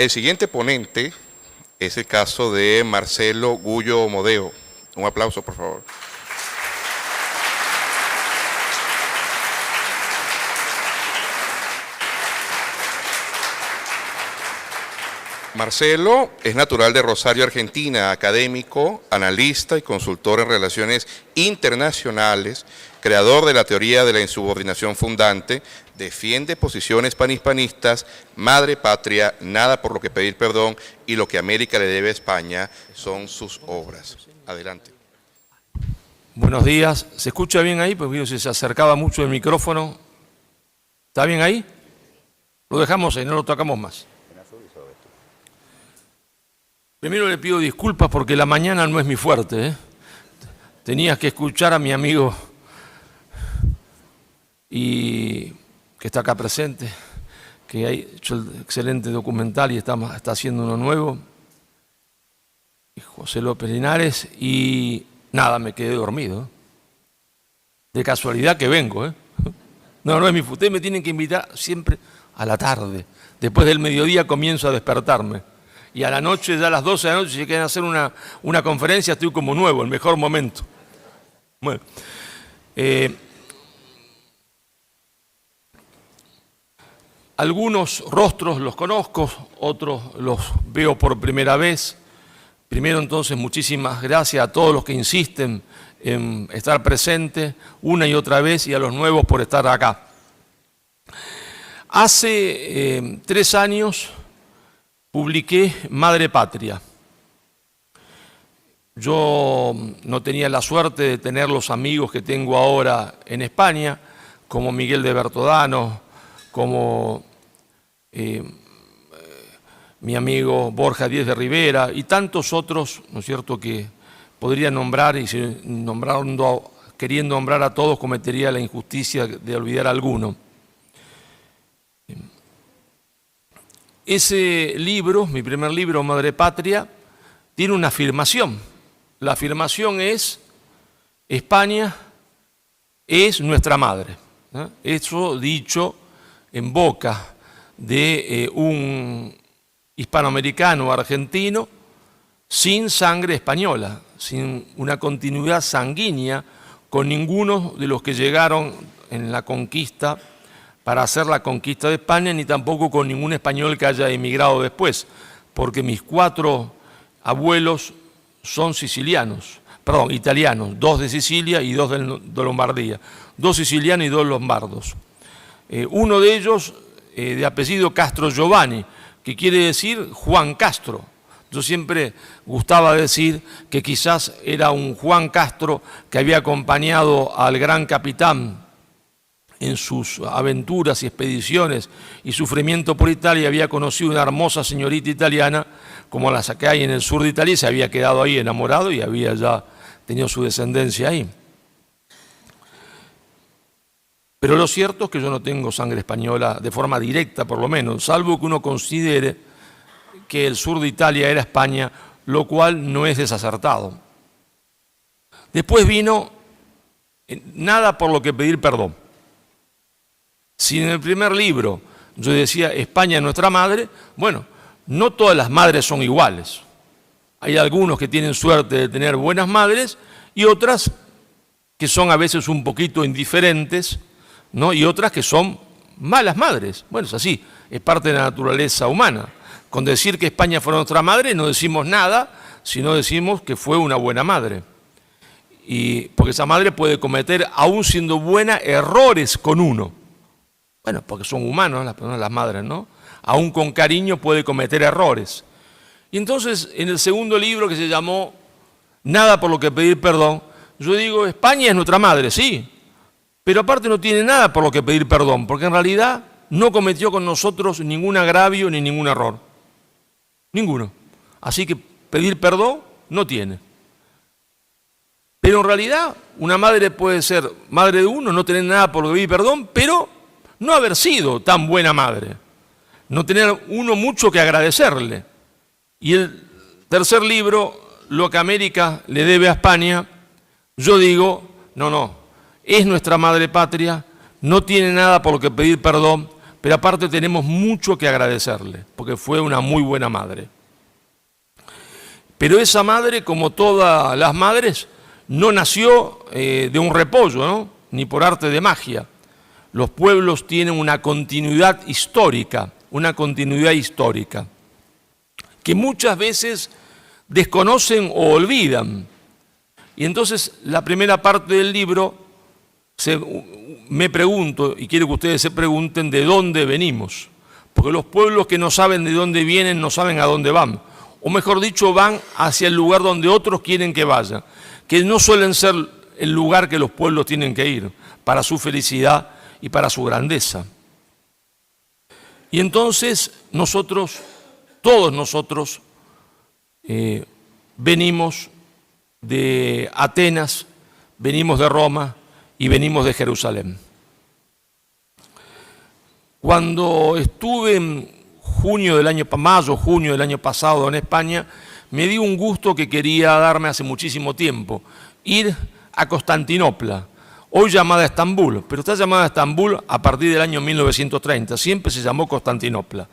El siguiente ponente es el caso de Marcelo Gullo Modeo. Un aplauso, por favor. Marcelo es natural de Rosario, Argentina, académico, analista y consultor en relaciones internacionales, creador de la teoría de la insubordinación fundante, defiende posiciones panhispanistas, madre patria, nada por lo que pedir perdón y lo que América le debe a España son sus obras. Adelante. Buenos días. ¿Se escucha bien ahí? Porque se acercaba mucho el micrófono. ¿Está bien ahí? Lo dejamos ahí, no lo tocamos más. Primero le pido disculpas porque la mañana no es mi fuerte, ¿eh? Tenías que escuchar a mi amigo y que está acá presente, que ha hecho el excelente documental y está haciendo uno nuevo, y José López Linares, y nada, me quedé dormido. De casualidad que vengo, ¿eh? No es mi fuerte. Ustedes me tienen que invitar siempre a la tarde. Después del mediodía comienzo a despertarme. Y a la noche, ya a las 12 de la noche, si quieren hacer una conferencia, estoy como nuevo, el mejor momento. Bueno, algunos rostros los conozco, otros los veo por primera vez. Primero, entonces, muchísimas gracias a todos los que insisten en estar presentes una y otra vez y a los nuevos por estar acá. Hace 3 años publiqué Madre Patria. Yo no tenía la suerte de tener los amigos que tengo ahora en España, como Miguel de Bertodano, como mi amigo Borja Díez de Rivera y tantos otros, ¿no es cierto?, que podría nombrar, y si queriendo nombrar a todos cometería la injusticia de olvidar a alguno. Ese libro, mi primer libro, Madre Patria, tiene una afirmación. La afirmación es: España es nuestra madre, ¿no? Eso dicho en boca de un hispanoamericano argentino sin sangre española, sin una continuidad sanguínea con ninguno de los que llegaron en la conquista para hacer la conquista de España, ni tampoco con ningún español que haya emigrado después, porque mis 4 abuelos son italianos, 2 de Sicilia y 2 de Lombardía, 2 sicilianos y 2 lombardos. Uno de ellos, de apellido Castro Giovanni, que quiere decir Juan Castro. Yo siempre gustaba decir que quizás era un Juan Castro que había acompañado al gran capitán en sus aventuras y expediciones y sufrimiento por Italia, había conocido una hermosa señorita italiana, como las que hay en el sur de Italia, y se había quedado ahí enamorado y había ya tenido su descendencia ahí. Pero lo cierto es que yo no tengo sangre española de forma directa, por lo menos, salvo que uno considere que el sur de Italia era España, lo cual no es desacertado. Después vino Nada por lo que pedir perdón. Si en el primer libro yo decía España es nuestra madre, bueno, no todas las madres son iguales. Hay algunos que tienen suerte de tener buenas madres y otras que son a veces un poquito indiferentes, ¿no? Y otras que son malas madres. Bueno, es así, es parte de la naturaleza humana. Con decir que España fue nuestra madre no decimos nada, sino decimos que fue una buena madre. Y porque esa madre puede cometer, aún siendo buena, errores con uno. Bueno, porque son humanos las madres, ¿no? Aún con cariño puede cometer errores. Y entonces, en el segundo libro, que se llamó Nada por lo que pedir perdón, yo digo, España es nuestra madre, sí, pero aparte no tiene nada por lo que pedir perdón, porque en realidad no cometió con nosotros ningún agravio ni ningún error. Ninguno. Así que pedir perdón no tiene. Pero en realidad, una madre puede ser madre de uno, no tener nada por lo que pedir perdón, pero no haber sido tan buena madre. No tener uno mucho que agradecerle. Y el tercer libro, Lo que América le debe a España, yo digo, no, es nuestra madre patria, no tiene nada por lo que pedir perdón, pero aparte tenemos mucho que agradecerle, porque fue una muy buena madre. Pero esa madre, como todas las madres, no nació de un repollo, ¿no? Ni por arte de magia. Los pueblos tienen una continuidad histórica, que muchas veces desconocen o olvidan. Y entonces la primera parte del libro me pregunto, y quiero que ustedes se pregunten, ¿de dónde venimos? Porque los pueblos que no saben de dónde vienen no saben a dónde van. O mejor dicho, van hacia el lugar donde otros quieren que vayan, que no suelen ser el lugar que los pueblos tienen que ir para su felicidad y para su grandeza. Y entonces nosotros, todos nosotros, venimos de Atenas, venimos de Roma y venimos de Jerusalén. Cuando estuve en mayo, junio del año pasado en España, me di un gusto que quería darme hace muchísimo tiempo, ir a Constantinopla, hoy llamada Estambul, pero está llamada Estambul a partir del año 1930, siempre se llamó Constantinopla.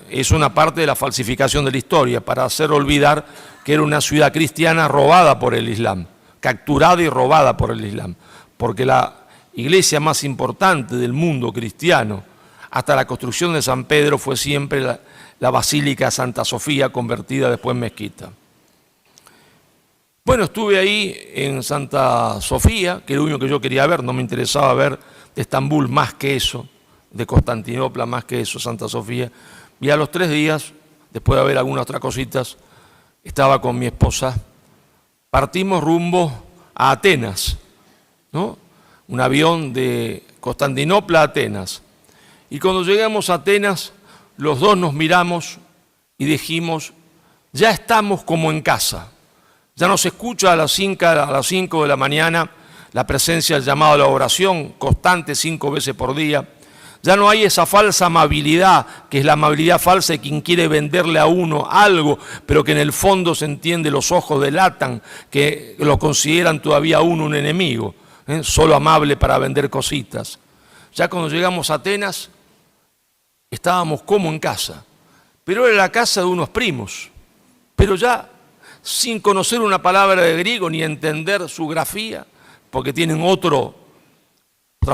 Es una parte de la falsificación de la historia para hacer olvidar que era una ciudad cristiana robada por el Islam, capturada y robada por el Islam, porque la iglesia más importante del mundo cristiano hasta la construcción de San Pedro fue siempre la Basílica Santa Sofía, convertida después en mezquita. Bueno, estuve ahí en Santa Sofía, que era lo único que yo quería ver, no me interesaba ver de Estambul más que eso, de Constantinopla más que eso, Santa Sofía. Y a los 3 días, después de haber algunas otras cositas, estaba con mi esposa, partimos rumbo a Atenas, ¿no? Un avión de Constantinopla a Atenas. Y cuando llegamos a Atenas, los dos nos miramos y dijimos, ya estamos como en casa. Ya nos escucha a las 5 de la mañana la presencia del llamado a la oración, constante 5 veces por día. Ya no hay esa falsa amabilidad, que es la amabilidad falsa de quien quiere venderle a uno algo, pero que en el fondo se entiende, los ojos delatan, que lo consideran todavía a uno un enemigo, solo amable para vender cositas. Ya cuando llegamos a Atenas, estábamos como en casa, pero era la casa de unos primos, pero ya sin conocer una palabra de griego ni entender su grafía, porque tienen otra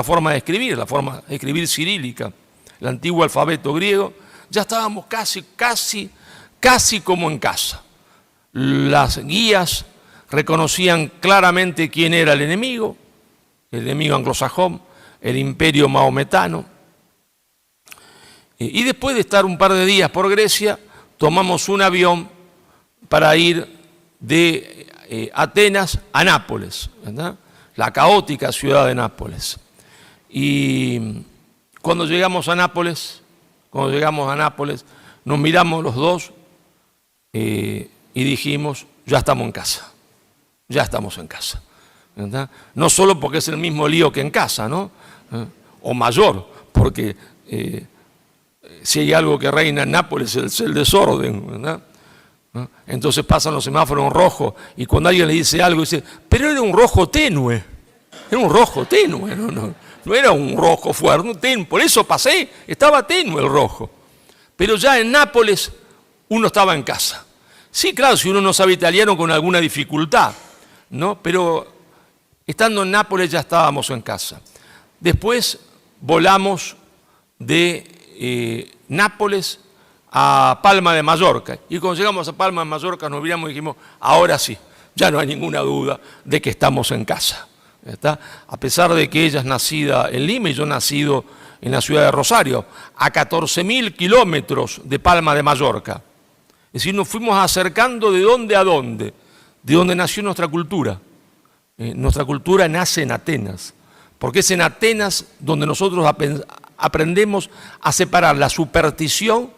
forma de escribir, la forma de escribir cirílica, el antiguo alfabeto griego, ya estábamos casi como en casa. Las guías reconocían claramente quién era el enemigo anglosajón, el imperio maometano. Y después de estar un par de días por Grecia, tomamos un avión para ir de Atenas a Nápoles, ¿verdad? La caótica ciudad de Nápoles. Y cuando llegamos a Nápoles, nos miramos los dos y dijimos, ya estamos en casa, ¿verdad? No solo porque es el mismo lío que en casa, ¿no? O mayor, porque si hay algo que reina en Nápoles es el desorden, ¿verdad? Entonces pasan los semáforos en rojo y cuando alguien le dice algo dice, pero era un rojo tenue, no era un rojo fuerte, por eso pasé, estaba tenue el rojo. Pero ya en Nápoles uno estaba en casa. Sí, claro, si uno no sabe italiano con alguna dificultad, ¿no? Pero estando en Nápoles ya estábamos en casa. Después volamos de Nápoles a Palma de Mallorca. Y cuando llegamos a Palma de Mallorca nos miramos y dijimos, ahora sí, ya no hay ninguna duda de que estamos en casa. ¿Está? A pesar de que ella es nacida en Lima y yo nacido en la ciudad de Rosario, a 14.000 kilómetros de Palma de Mallorca. Es decir, nos fuimos acercando de dónde a dónde, de donde nació nuestra cultura. Nuestra cultura nace en Atenas, porque es en Atenas donde nosotros aprendemos a separar la superstición,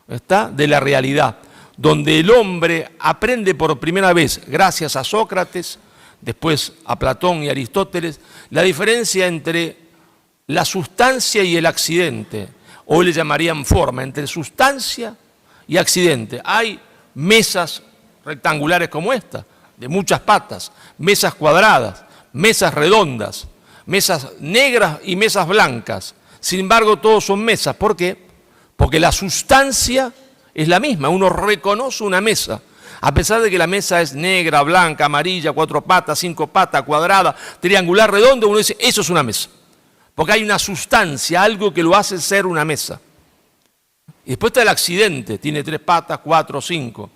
¿está?, de la realidad, donde el hombre aprende por primera vez, gracias a Sócrates, después a Platón y Aristóteles, la diferencia entre la sustancia y el accidente, hoy le llamarían forma, entre sustancia y accidente. Hay mesas rectangulares como esta, de muchas patas, mesas cuadradas, mesas redondas, mesas negras y mesas blancas, Sin embargo, todos son mesas. ¿Por qué? Porque la sustancia es la misma. Uno reconoce una mesa. A pesar de que la mesa es negra, blanca, amarilla, 4 patas, 5 patas, cuadrada, triangular, redonda, uno dice, eso es una mesa. Porque hay una sustancia, algo que lo hace ser una mesa. Y después está el accidente, tiene 3 patas, 4, 5.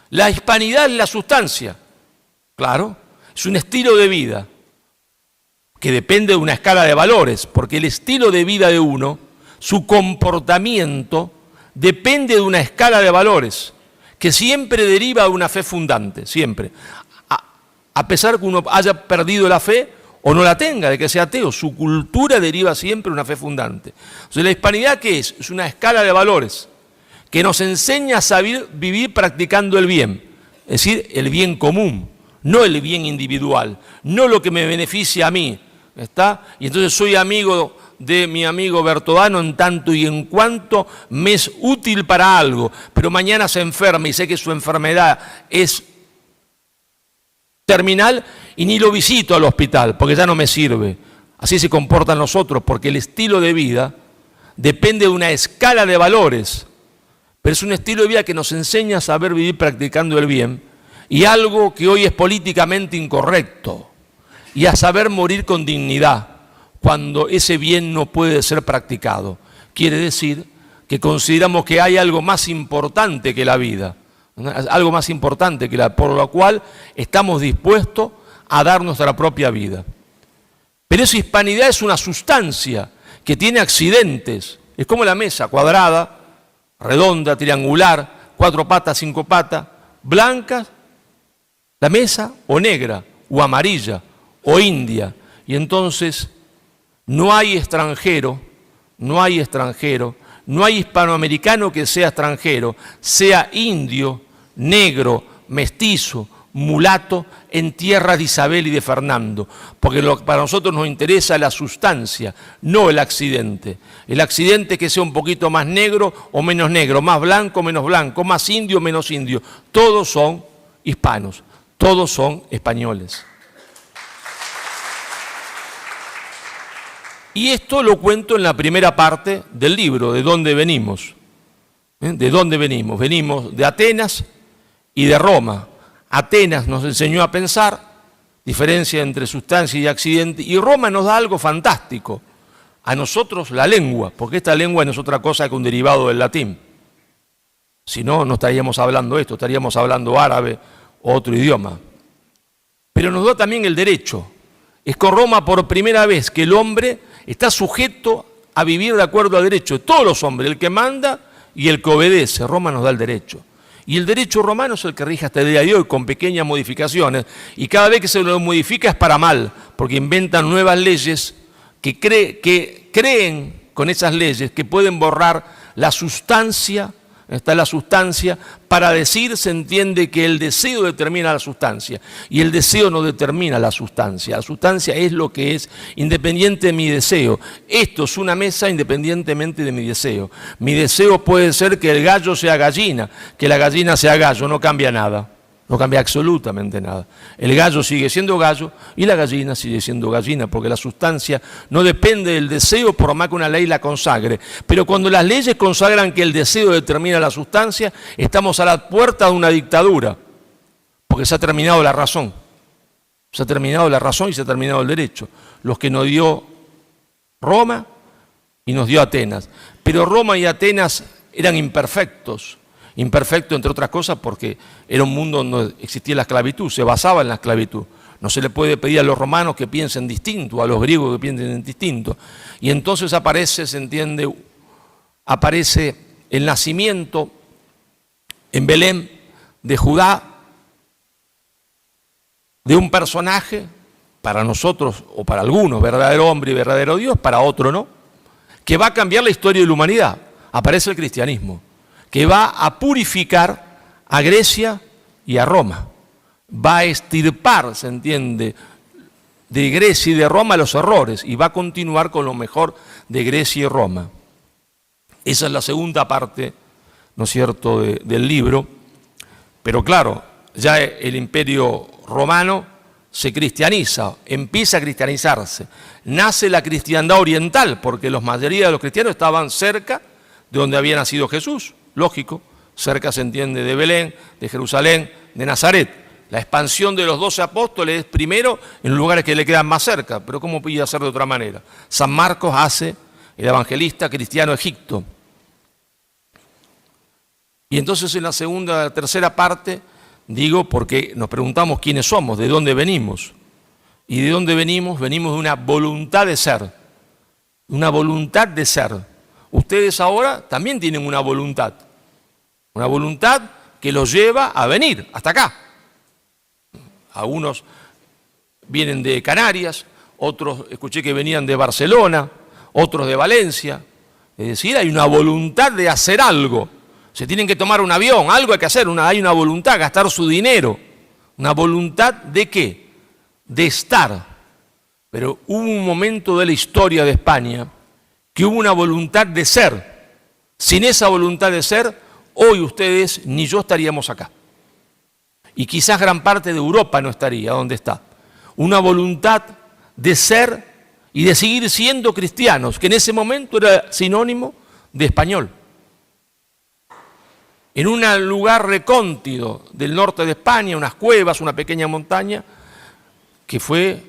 La hispanidad es la sustancia. Claro, es un estilo de vida que depende de una escala de valores, porque el estilo de vida de uno, su comportamiento, depende de una escala de valores que siempre deriva de una fe fundante, siempre. A pesar que uno haya perdido la fe o no la tenga, de que sea ateo, su cultura deriva siempre de una fe fundante. Entonces, ¿la hispanidad qué es? Es una escala de valores que nos enseña a saber vivir practicando el bien, es decir, el bien común, no el bien individual, no lo que me beneficia a mí, ¿está? Y entonces soy amigo de mi amigo Bertodano en tanto y en cuanto me es útil para algo, pero mañana se enferma y sé que su enfermedad es terminal y ni lo visito al hospital porque ya no me sirve. Así se comportan los otros, porque el estilo de vida depende de una escala de valores, pero es un estilo de vida que nos enseña a saber vivir practicando el bien y algo que hoy es políticamente incorrecto, y a saber morir con dignidad cuando ese bien no puede ser practicado. Quiere decir que consideramos que hay algo más importante que la vida, algo más importante que por lo cual estamos dispuestos a dar nuestra propia vida. Pero esa hispanidad es una sustancia que tiene accidentes, es como la mesa, cuadrada, redonda, triangular, 4 patas, 5 patas, blancas, la mesa, o negra, o amarilla, o india, y entonces no hay extranjero, no hay hispanoamericano que sea extranjero, sea indio, negro, mestizo, mulato, en tierra de Isabel y de Fernando, porque para nosotros nos interesa la sustancia, no el accidente. El accidente es que sea un poquito más negro o menos negro, más blanco o menos blanco, más indio o menos indio. Todos son hispanos, todos son españoles. Y esto lo cuento en la primera parte del libro, de dónde venimos. ¿De dónde venimos? Venimos de Atenas y de Roma. Atenas nos enseñó a pensar, diferencia entre sustancia y accidente, y Roma nos da algo fantástico. A nosotros la lengua, porque esta lengua no es otra cosa que un derivado del latín. Si no, no estaríamos hablando esto, estaríamos hablando árabe o otro idioma. Pero nos da también el derecho. Es con Roma por primera vez que el hombre está sujeto a vivir de acuerdo al derecho de todos los hombres, el que manda y el que obedece. Roma nos da el derecho. Y el derecho romano es el que rige hasta el día de hoy, con pequeñas modificaciones, y cada vez que se lo modifica es para mal, porque inventan nuevas leyes que creen con esas leyes que pueden borrar la sustancia. Está la sustancia, para decir se entiende que el deseo determina la sustancia, y el deseo no determina la sustancia es lo que es, independiente de mi deseo. Esto es una mesa independientemente de mi deseo. Mi deseo puede ser que el gallo sea gallina, que la gallina sea gallo, no cambia nada. No cambia absolutamente nada. El gallo sigue siendo gallo y la gallina sigue siendo gallina, porque la sustancia no depende del deseo por más que una ley la consagre. Pero cuando las leyes consagran que el deseo determina la sustancia, estamos a la puerta de una dictadura, porque se ha terminado la razón. Se ha terminado la razón y se ha terminado el derecho. Los que nos dio Roma y nos dio Atenas. Pero Roma y Atenas eran imperfectos. Imperfecto, entre otras cosas, porque era un mundo donde existía la esclavitud, se basaba en la esclavitud. No se le puede pedir a los romanos que piensen distinto, a los griegos que piensen distinto. Y entonces aparece, se entiende, aparece el nacimiento en Belén de Judá, de un personaje, para nosotros o para algunos, verdadero hombre y verdadero Dios, para otro no, que va a cambiar la historia de la humanidad. Aparece el cristianismo, que va a purificar a Grecia y a Roma. Va a extirpar, se entiende, de Grecia y de Roma los errores, y va a continuar con lo mejor de Grecia y Roma. Esa es la segunda parte, ¿no es cierto?, del libro. Pero claro, ya el Imperio Romano se cristianiza, empieza a cristianizarse. Nace la cristiandad oriental, porque la mayoría de los cristianos estaban cerca de donde había nacido Jesús, lógico. Cerca se entiende de Belén, de Jerusalén, de Nazaret. La expansión de los 12 apóstoles es primero en lugares que le quedan más cerca, pero ¿cómo podía ser de otra manera? San Marcos hace el evangelista cristiano Egipto. Y entonces en la tercera parte, digo, porque nos preguntamos quiénes somos, de dónde venimos. ¿Y de dónde venimos? Venimos de una voluntad de ser. Una voluntad de ser. Ustedes ahora también tienen una voluntad. Una voluntad que los lleva a venir hasta acá. Algunos vienen de Canarias, otros escuché que venían de Barcelona, otros de Valencia. Es decir, hay una voluntad de hacer algo. Se tienen que tomar un avión, algo hay que hacer, hay una voluntad, gastar su dinero. ¿Una voluntad de qué? De estar. Pero hubo un momento de la historia de España que hubo una voluntad de ser. Sin esa voluntad de ser, hoy ustedes ni yo estaríamos acá. Y quizás gran parte de Europa no estaría donde está. Una voluntad de ser y de seguir siendo cristianos, que en ese momento era sinónimo de español. En un lugar recóndito del norte de España, unas cuevas, una pequeña montaña, que fue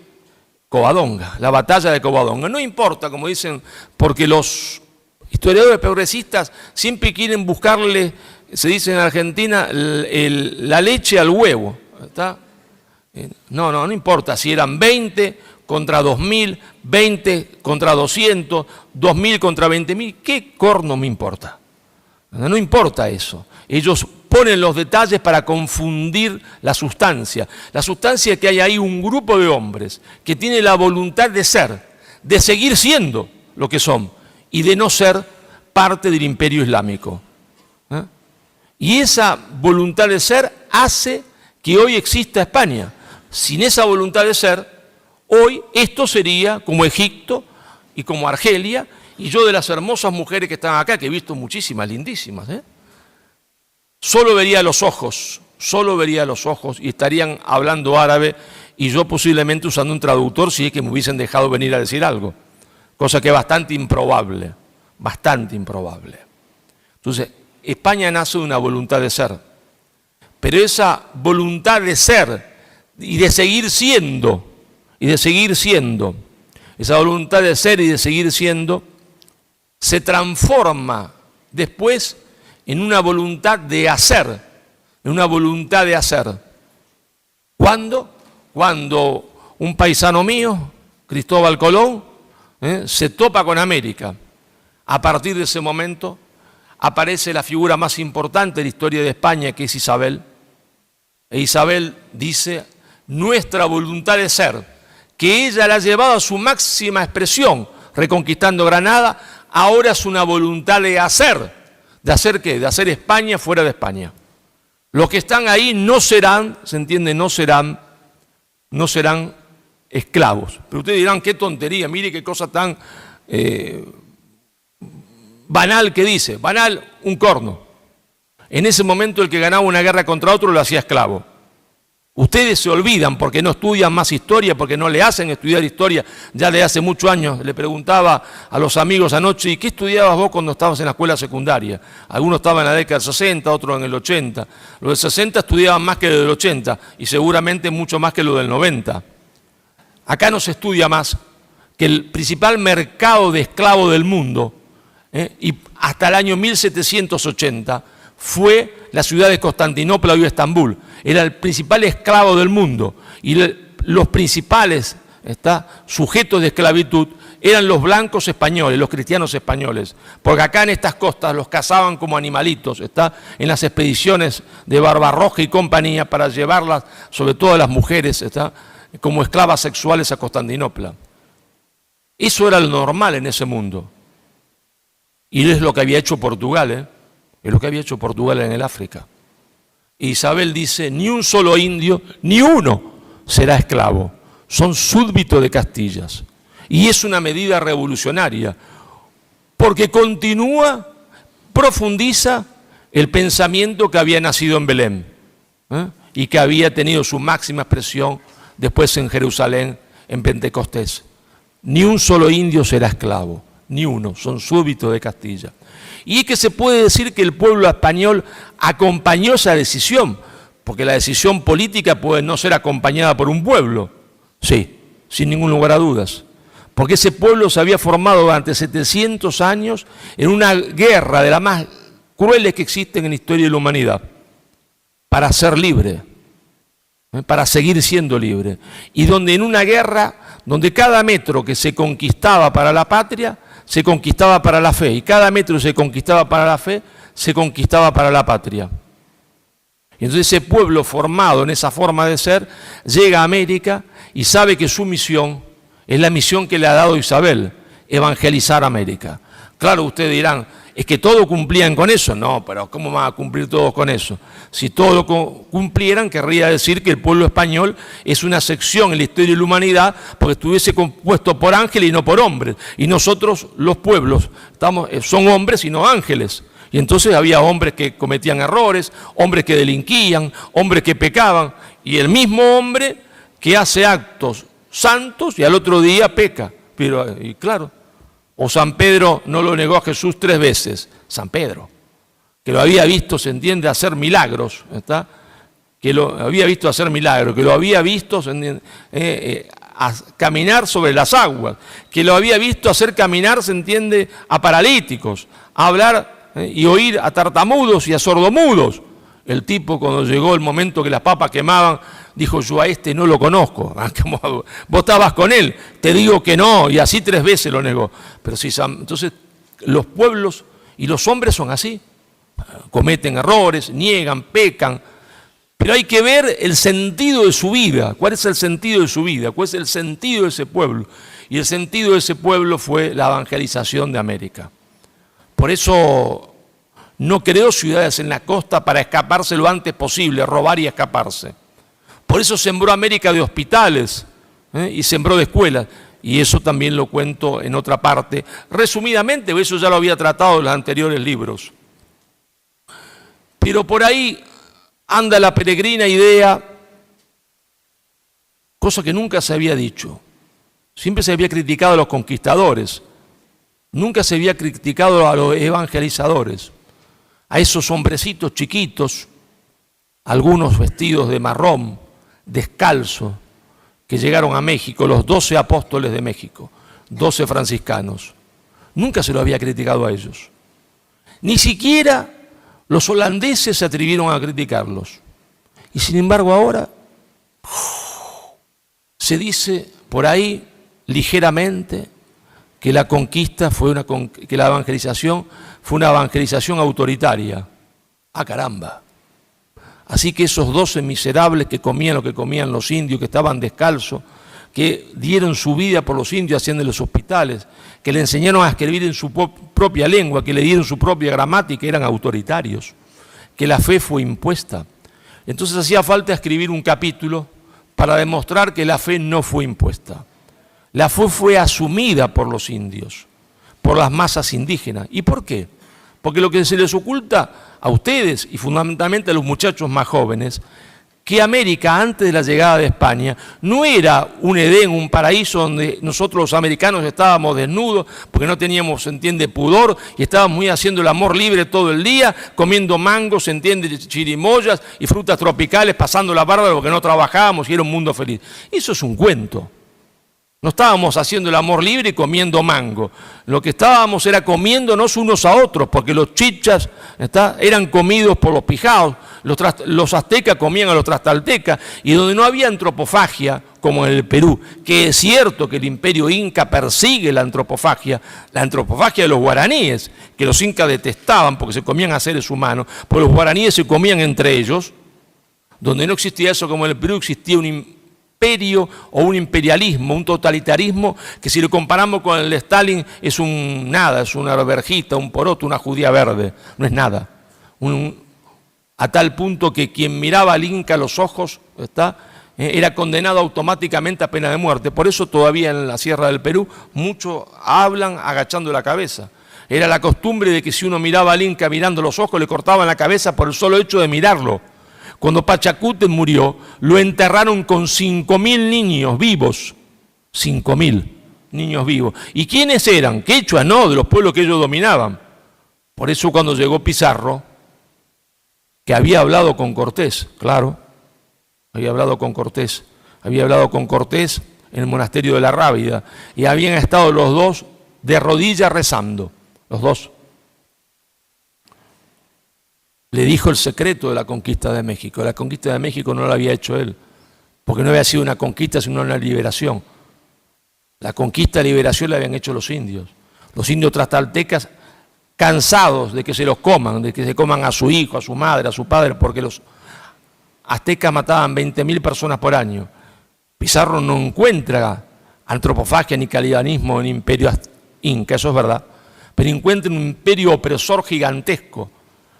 Covadonga, la batalla de Covadonga. No importa, como dicen, porque los historiadores progresistas siempre quieren buscarle, se dice en Argentina, la leche al huevo. ¿Está? No importa si eran 20 contra 2000, 20 contra 200, 2000 contra 20.000, ¿qué corno me importa? No importa eso. Ellos ponen los detalles para confundir la sustancia. La sustancia es que hay ahí un grupo de hombres que tiene la voluntad de ser, de seguir siendo lo que son y de no ser parte del imperio islámico. Y esa voluntad de ser hace que hoy exista España. Sin esa voluntad de ser, hoy esto sería como Egipto y como Argelia, y yo de las hermosas mujeres que están acá, que he visto muchísimas, lindísimas, solo vería los ojos y estarían hablando árabe y yo posiblemente usando un traductor si es que me hubiesen dejado venir a decir algo, cosa que es bastante improbable. Entonces, España nace de una voluntad de ser, pero esa voluntad de ser y de seguir siendo, esa voluntad de ser y de seguir siendo, se transforma después en una voluntad de hacer, ¿Cuándo? Cuando un paisano mío, Cristóbal Colón, se topa con América. A partir de ese momento aparece la figura más importante de la historia de España, que es Isabel. E Isabel dice, nuestra voluntad de ser, que ella la ha llevado a su máxima expresión, reconquistando Granada, ahora es una voluntad de hacer. ¿De hacer qué? De hacer España fuera de España. Los que están ahí no serán, se entiende, no serán esclavos. Pero ustedes dirán, qué tontería, mire qué cosa tan banal que dice. Banal, un corno. En ese momento el que ganaba una guerra contra otro lo hacía esclavo. Ustedes se olvidan porque no estudian más historia, porque no le hacen estudiar historia ya de hace muchos años. Le preguntaba a los amigos anoche, ¿y qué estudiabas vos cuando estabas en la escuela secundaria? Algunos estaban en la década del 60, otros en el 80. Los del 60 estudiaban más que los del 80 y seguramente mucho más que los del 90. Acá no se estudia más que el principal mercado de esclavos del mundo, y hasta el año 1780 fue la ciudad de Constantinopla, hoy Estambul. Era el principal esclavo del mundo y los principales sujetos de esclavitud eran los blancos españoles, los cristianos españoles, porque acá en estas costas los cazaban como animalitos, en las expediciones de Barbarroja y compañía para llevarlas, sobre todo a las mujeres, como esclavas sexuales a Constantinopla. Eso era lo normal en ese mundo. Y es lo que había hecho Portugal, es lo que había hecho Portugal en el África. Isabel dice, ni un solo indio, ni uno será esclavo. Son súbditos de Castillas. Y es una medida revolucionaria, porque profundiza el pensamiento que había nacido en Belén, y que había tenido su máxima expresión después en Jerusalén, en Pentecostés. Ni un solo indio será esclavo, ni uno, son súbditos de Castilla. Y es que se puede decir que el pueblo español acompañó esa decisión, porque la decisión política puede no ser acompañada por un pueblo, sí, sin ningún lugar a dudas, porque ese pueblo se había formado durante 700 años en una guerra de las más crueles que existen en la historia de la humanidad, para ser libre, para seguir siendo libre, y donde en una guerra, donde cada metro que se conquistaba para la patria, se conquistaba para la fe, y cada metro que se conquistaba para la fe, se conquistaba para la patria. Y entonces ese pueblo formado en esa forma de ser, llega a América y sabe que su misión es la misión que le ha dado Isabel, evangelizar América. Claro, ustedes dirán, ¿es que todos cumplían con eso? No, pero ¿cómo van a cumplir todos con eso? Si todos lo cumplieran, querría decir que el pueblo español es una sección en la historia de la humanidad porque estuviese compuesto por ángeles y no por hombres. Y nosotros, los pueblos, son hombres y no ángeles. Y entonces había hombres que cometían errores, hombres que delinquían, hombres que pecaban. Y el mismo hombre que hace actos santos y al otro día peca. Pero, y claro, o San Pedro no lo negó a Jesús 3 veces, San Pedro, que lo había visto, se entiende, hacer milagros, ¿está? Que lo había visto hacer milagros, que lo había visto caminar sobre las aguas, que lo había visto hacer caminar, se entiende, a paralíticos, a hablar y oír a tartamudos y a sordomudos. El tipo, cuando llegó el momento que las papas quemaban, dijo: yo a este no lo conozco. Vos estabas con él, te digo que no, y así 3 veces lo negó. Pero si, entonces los pueblos y los hombres son así, cometen errores, niegan, pecan, pero hay que ver el sentido de su vida. ¿Cuál es el sentido de su vida? ¿Cuál es el sentido de ese pueblo? Y el sentido de ese pueblo fue la evangelización de América. Por eso no creó ciudades en la costa para escaparse lo antes posible, robar y escaparse. Por eso sembró América de hospitales y sembró de escuelas. Y eso también lo cuento en otra parte. Resumidamente, eso ya lo había tratado en los anteriores libros. Pero por ahí anda la peregrina idea, cosa que nunca se había dicho. Siempre se había criticado a los conquistadores. Nunca se había criticado a los evangelizadores, a esos hombrecitos chiquitos, algunos vestidos de marrón, descalzos, que llegaron a México, los 12 apóstoles de México, 12 franciscanos. Nunca se lo había criticado a ellos. Ni siquiera los holandeses se atrevieron a criticarlos. Y sin embargo ahora se dice por ahí ligeramente que la conquista que la evangelización fue una evangelización autoritaria. ¡Ah, caramba! Así que esos 12 miserables que comían lo que comían los indios, que estaban descalzos, que dieron su vida por los indios haciéndoles hospitales, que le enseñaron a escribir en su propia lengua, que le dieron su propia gramática, eran autoritarios, que la fe fue impuesta. Entonces hacía falta escribir un capítulo para demostrar que la fe no fue impuesta. La fe fue asumida por los indios, por las masas indígenas. ¿Y por qué? Porque lo que se les oculta a ustedes y fundamentalmente a los muchachos más jóvenes, que América antes de la llegada de España no era un Edén, un paraíso donde nosotros los americanos estábamos desnudos porque no teníamos, se entiende, pudor y estábamos muy haciendo el amor libre todo el día, comiendo mangos, se entiende, chirimoyas y frutas tropicales, pasando la barba porque no trabajábamos y era un mundo feliz. Eso es un cuento. No estábamos haciendo el amor libre y comiendo mango. Lo que estábamos era comiéndonos unos a otros, porque los chichas eran comidos por los pijaos, los aztecas comían a los trastaltecas, y donde no había antropofagia, como en el Perú, que es cierto que el imperio inca persigue la antropofagia de los guaraníes, que los incas detestaban porque se comían a seres humanos, porque los guaraníes se comían entre ellos, donde no existía eso como en el Perú, existía un imperio o un imperialismo, un totalitarismo que si lo comparamos con el de Stalin es un nada, es una verjita, un poroto, una judía verde, no es nada. A tal punto que quien miraba al Inca a los ojos era condenado automáticamente a pena de muerte. Por eso todavía en la Sierra del Perú muchos hablan agachando la cabeza. Era la costumbre de que si uno miraba al Inca mirando los ojos le cortaban la cabeza por el solo hecho de mirarlo. Cuando Pachacútec murió, lo enterraron con 5.000 niños vivos. 5.000 niños vivos. ¿Y quiénes eran? Quechua, no, de los pueblos que ellos dominaban. Por eso cuando llegó Pizarro, que había hablado con Cortés, claro, había hablado con Cortés en el monasterio de la Rábida, y habían estado los dos de rodillas rezando, los dos. Le dijo el secreto de la conquista de México. La conquista de México no la había hecho él, porque no había sido una conquista, sino una liberación. La conquista y liberación la habían hecho los indios tlaxcaltecas, cansados de que se los coman, de que se coman a su hijo, a su madre, a su padre, porque los aztecas mataban 20.000 personas por año. Pizarro no encuentra antropofagia ni calibanismo en el imperio inca, eso es verdad, pero encuentra un imperio opresor gigantesco,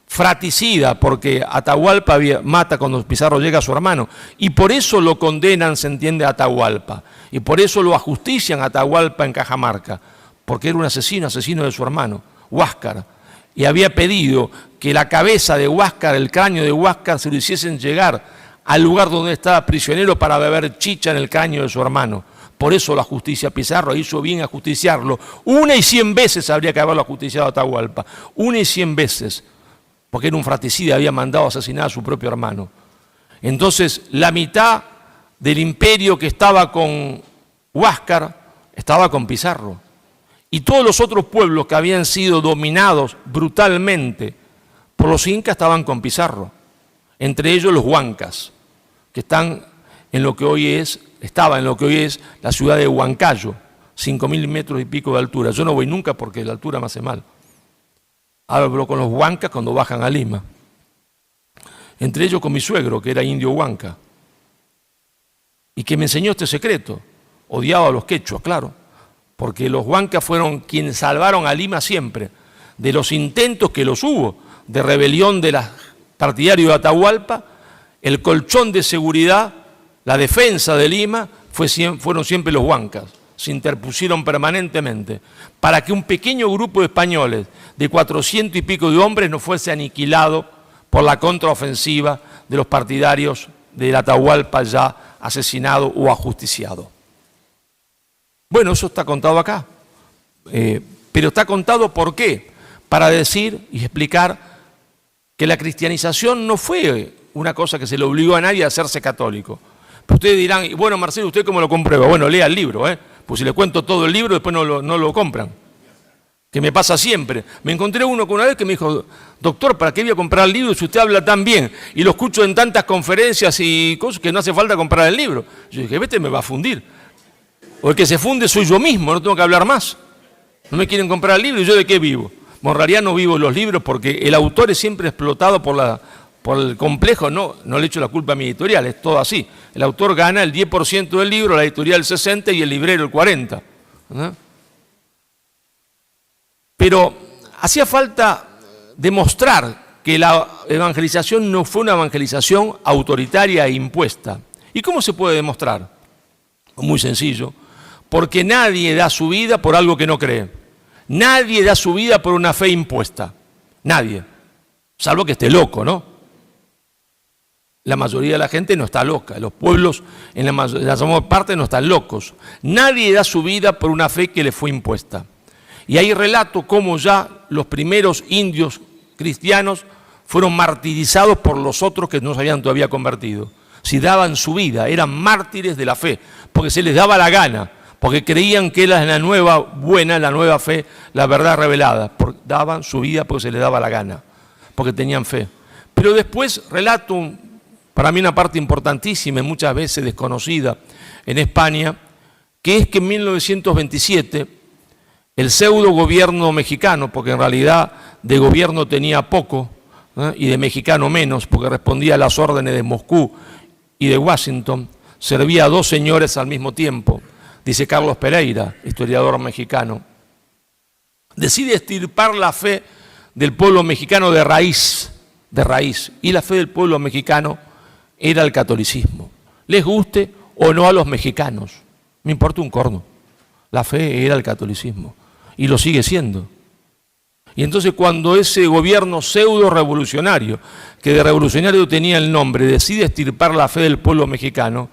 fratricida, porque Atahualpa mata cuando Pizarro llega a su hermano, y por eso lo condenan, se entiende, a Atahualpa, y por eso lo ajustician a Atahualpa en Cajamarca, porque era un asesino de su hermano, Huáscar, y había pedido que la cabeza de Huáscar, el cráneo de Huáscar, se lo hiciesen llegar al lugar donde estaba prisionero para beber chicha en el cráneo de su hermano. Por eso la justicia Pizarro hizo bien ajusticiarlo. 1 y 100 veces habría que haberlo ajusticiado a Atahualpa, 1 y 100 veces, porque era un fratricida, había mandado asesinar a su propio hermano. Entonces, la mitad del imperio que estaba con Huáscar estaba con Pizarro. Y todos los otros pueblos que habían sido dominados brutalmente por los incas estaban con Pizarro. Entre ellos los huancas, que estaban en lo que hoy es la ciudad de Huancayo, 5.000 metros y pico de altura. Yo no voy nunca porque la altura me hace mal. Hablo con los huancas cuando bajan a Lima. Entre ellos con mi suegro, que era indio huanca, y que me enseñó este secreto. Odiaba a los quechuas, claro, porque los huancas fueron quienes salvaron a Lima siempre de los intentos que los hubo de rebelión de los partidarios de Atahualpa. El colchón de seguridad, la defensa de Lima, fueron siempre los huancas. Se interpusieron permanentemente para que un pequeño grupo de españoles de 400 y pico de hombres no fuese aniquilado por la contraofensiva de los partidarios del Atahualpa ya asesinado o ajusticiado. Bueno, eso está contado acá, pero está contado ¿por qué? Para decir y explicar que la cristianización no fue una cosa que se le obligó a nadie a hacerse católico. Pero ustedes dirán, bueno, Marcelo, ¿usted cómo lo comprueba? Bueno, lea el libro, pues si le cuento todo el libro, después no lo compran. Que me pasa siempre. Me encontré uno que una vez que me dijo, doctor, ¿para qué voy a comprar el libro si usted habla tan bien? Y lo escucho en tantas conferencias y cosas que no hace falta comprar el libro. Yo dije, vete, me va a fundir. O el que se funde soy yo mismo, no tengo que hablar más. No me quieren comprar el libro y yo de qué vivo. Bueno, en realidad no vivo los libros porque el autor es siempre explotado por el complejo, no le echo la culpa a mi editorial, es todo así. El autor gana el 10% del libro, la editorial el 60% y el librero el 40%. ¿No? Pero hacía falta demostrar que la evangelización no fue una evangelización autoritaria e impuesta. ¿Y cómo se puede demostrar? Muy sencillo, porque nadie da su vida por algo que no cree. Nadie da su vida por una fe impuesta. Nadie. Salvo que esté loco, ¿no? La mayoría de la gente no está loca. Los pueblos, en la mayor parte, no están locos. Nadie da su vida por una fe que le fue impuesta. Y ahí relato cómo ya los primeros indios cristianos fueron martirizados por los otros que no se habían todavía convertido. Si daban su vida, eran mártires de la fe, porque se les daba la gana, porque creían que era la nueva buena, la nueva fe, la verdad revelada. Daban su vida porque se les daba la gana, porque tenían fe. Pero después relato, para mí una parte importantísima y muchas veces desconocida en España, que es que en 1927 el pseudo gobierno mexicano, porque en realidad de gobierno tenía poco, y de mexicano menos, porque respondía a las órdenes de Moscú y de Washington, servía a dos señores al mismo tiempo, dice Carlos Pereira, historiador mexicano. Decide extirpar la fe del pueblo mexicano de raíz, y la fe del pueblo mexicano era el catolicismo. Les guste o no a los mexicanos, me importa un corno, la fe era el catolicismo, y lo sigue siendo. Y entonces cuando ese gobierno pseudo-revolucionario, que de revolucionario tenía el nombre, decide extirpar la fe del pueblo mexicano,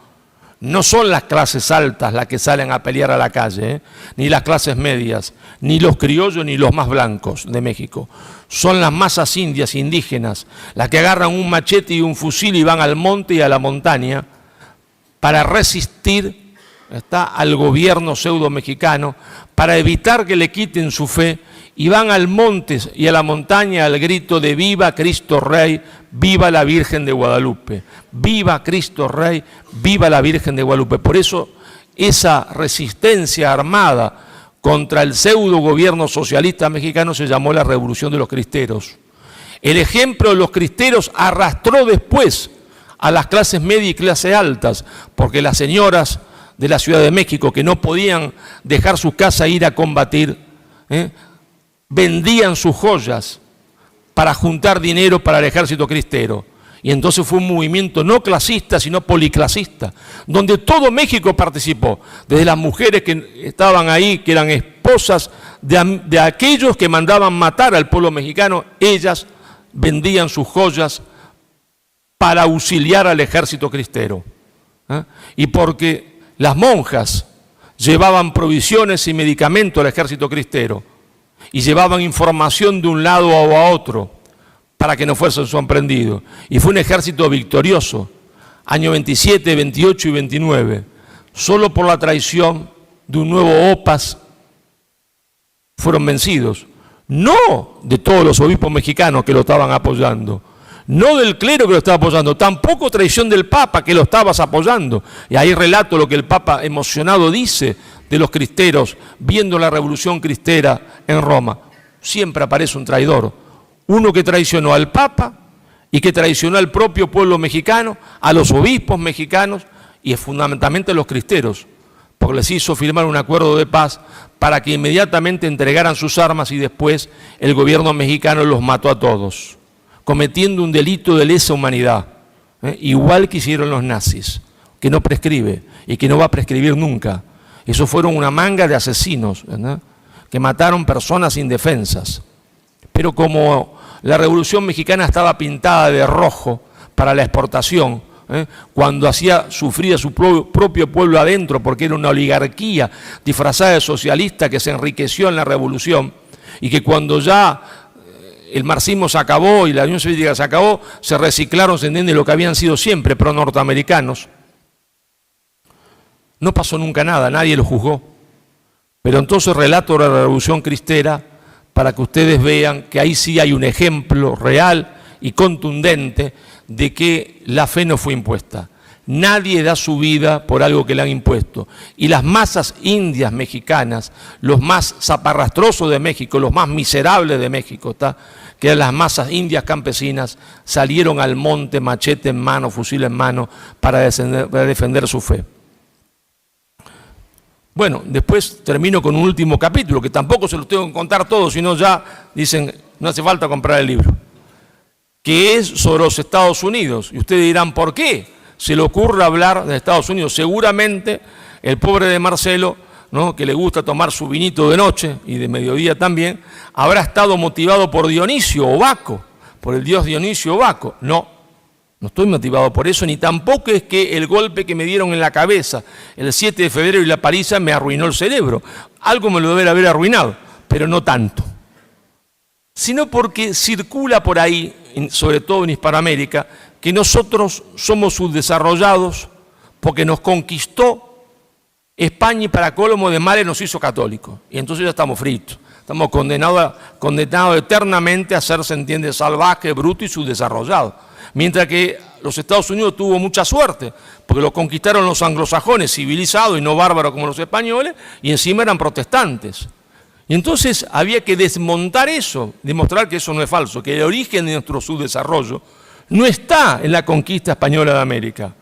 no son las clases altas las que salen a pelear a la calle, ni las clases medias, ni los criollos, ni los más blancos de México. Son las masas indias, indígenas, las que agarran un machete y un fusil y van al monte y a la montaña para resistir al gobierno pseudo-mexicano, para evitar que le quiten su fe, y van al monte y a la montaña al grito de ¡Viva Cristo Rey! ¡Viva la Virgen de Guadalupe! ¡Viva Cristo Rey! ¡Viva la Virgen de Guadalupe! Por eso esa resistencia armada contra el pseudo gobierno socialista mexicano se llamó la Revolución de los Cristeros. El ejemplo de los cristeros arrastró después a las clases medias y clases altas, porque las señoras de la Ciudad de México, que no podían dejar su casa e ir a combatir, vendían sus joyas para juntar dinero para el ejército cristero. Y entonces fue un movimiento no clasista, sino policlasista, donde todo México participó, desde las mujeres que estaban ahí, que eran esposas de aquellos que mandaban matar al pueblo mexicano, ellas vendían sus joyas para auxiliar al ejército cristero. Y porque las monjas llevaban provisiones y medicamentos al ejército cristero, y llevaban información de un lado a otro para que no fuesen sorprendidos. Y fue un ejército victorioso, año 27, 28 y 29. Solo por la traición de un nuevo OPAS fueron vencidos. No de todos los obispos mexicanos que lo estaban apoyando, no del clero que lo estaba apoyando, tampoco traición del Papa que lo estaba apoyando. Y ahí relato lo que el Papa emocionado dice de los cristeros, viendo la revolución cristera en Roma. Siempre aparece un traidor, uno que traicionó al Papa y que traicionó al propio pueblo mexicano, a los obispos mexicanos y fundamentalmente a los cristeros, porque les hizo firmar un acuerdo de paz para que inmediatamente entregaran sus armas y después el gobierno mexicano los mató a todos, cometiendo un delito de lesa humanidad, igual que hicieron los nazis, que no prescribe y que no va a prescribir nunca. Esos fueron una manga de asesinos, ¿verdad?, que mataron personas indefensas. Pero como la Revolución Mexicana estaba pintada de rojo para la exportación, cuando hacía sufrir a su propio pueblo adentro, porque era una oligarquía disfrazada de socialista que se enriqueció en la Revolución, y que cuando ya el marxismo se acabó y la Unión Soviética se acabó, se reciclaron, se entiende, lo que habían sido siempre pro-norteamericanos. No pasó nunca nada, nadie lo juzgó. Pero entonces relato la Revolución Cristera para que ustedes vean que ahí sí hay un ejemplo real y contundente de que la fe no fue impuesta. Nadie da su vida por algo que le han impuesto. Y las masas indias mexicanas, los más zaparrastrosos de México, los más miserables de México, que eran las masas indias campesinas, salieron al monte, machete en mano, fusil en mano, para defender su fe. Bueno, después termino con un último capítulo, que tampoco se los tengo que contar todos, sino ya dicen, no hace falta comprar el libro, que es sobre los Estados Unidos. Y ustedes dirán, ¿por qué se le ocurre hablar de Estados Unidos? Seguramente el pobre de Marcelo, ¿no?, que le gusta tomar su vinito de noche y de mediodía también, habrá estado motivado por Dionisio o Baco, por el dios Dionisio o Baco. No estoy motivado por eso, ni tampoco es que el golpe que me dieron en la cabeza el 7 de febrero y la paliza me arruinó el cerebro. Algo me lo debe haber arruinado, pero no tanto. Sino porque circula por ahí, sobre todo en Hispanoamérica, que nosotros somos subdesarrollados porque nos conquistó España y para colmo de males nos hizo católicos. Y entonces ya estamos fritos. Estamos condenados eternamente a ser, se entiende, salvaje, bruto y subdesarrollado. Mientras que los Estados Unidos tuvo mucha suerte, porque lo conquistaron los anglosajones, civilizados y no bárbaros como los españoles, y encima eran protestantes. Y entonces había que desmontar eso, demostrar que eso no es falso, que el origen de nuestro subdesarrollo no está en la conquista española de América,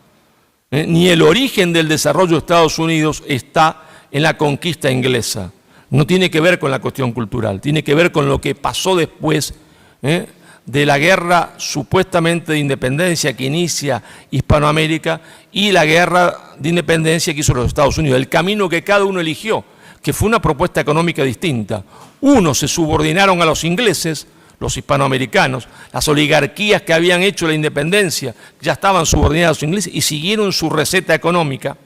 ni el origen del desarrollo de Estados Unidos está en la conquista inglesa. No tiene que ver con la cuestión cultural, tiene que ver con lo que pasó después, de la guerra supuestamente de independencia que inicia Hispanoamérica y la guerra de independencia que hizo los Estados Unidos, el camino que cada uno eligió, que fue una propuesta económica distinta. Unos se subordinaron a los ingleses, los hispanoamericanos, las oligarquías que habían hecho la independencia, ya estaban subordinadas a los ingleses y siguieron su receta económica.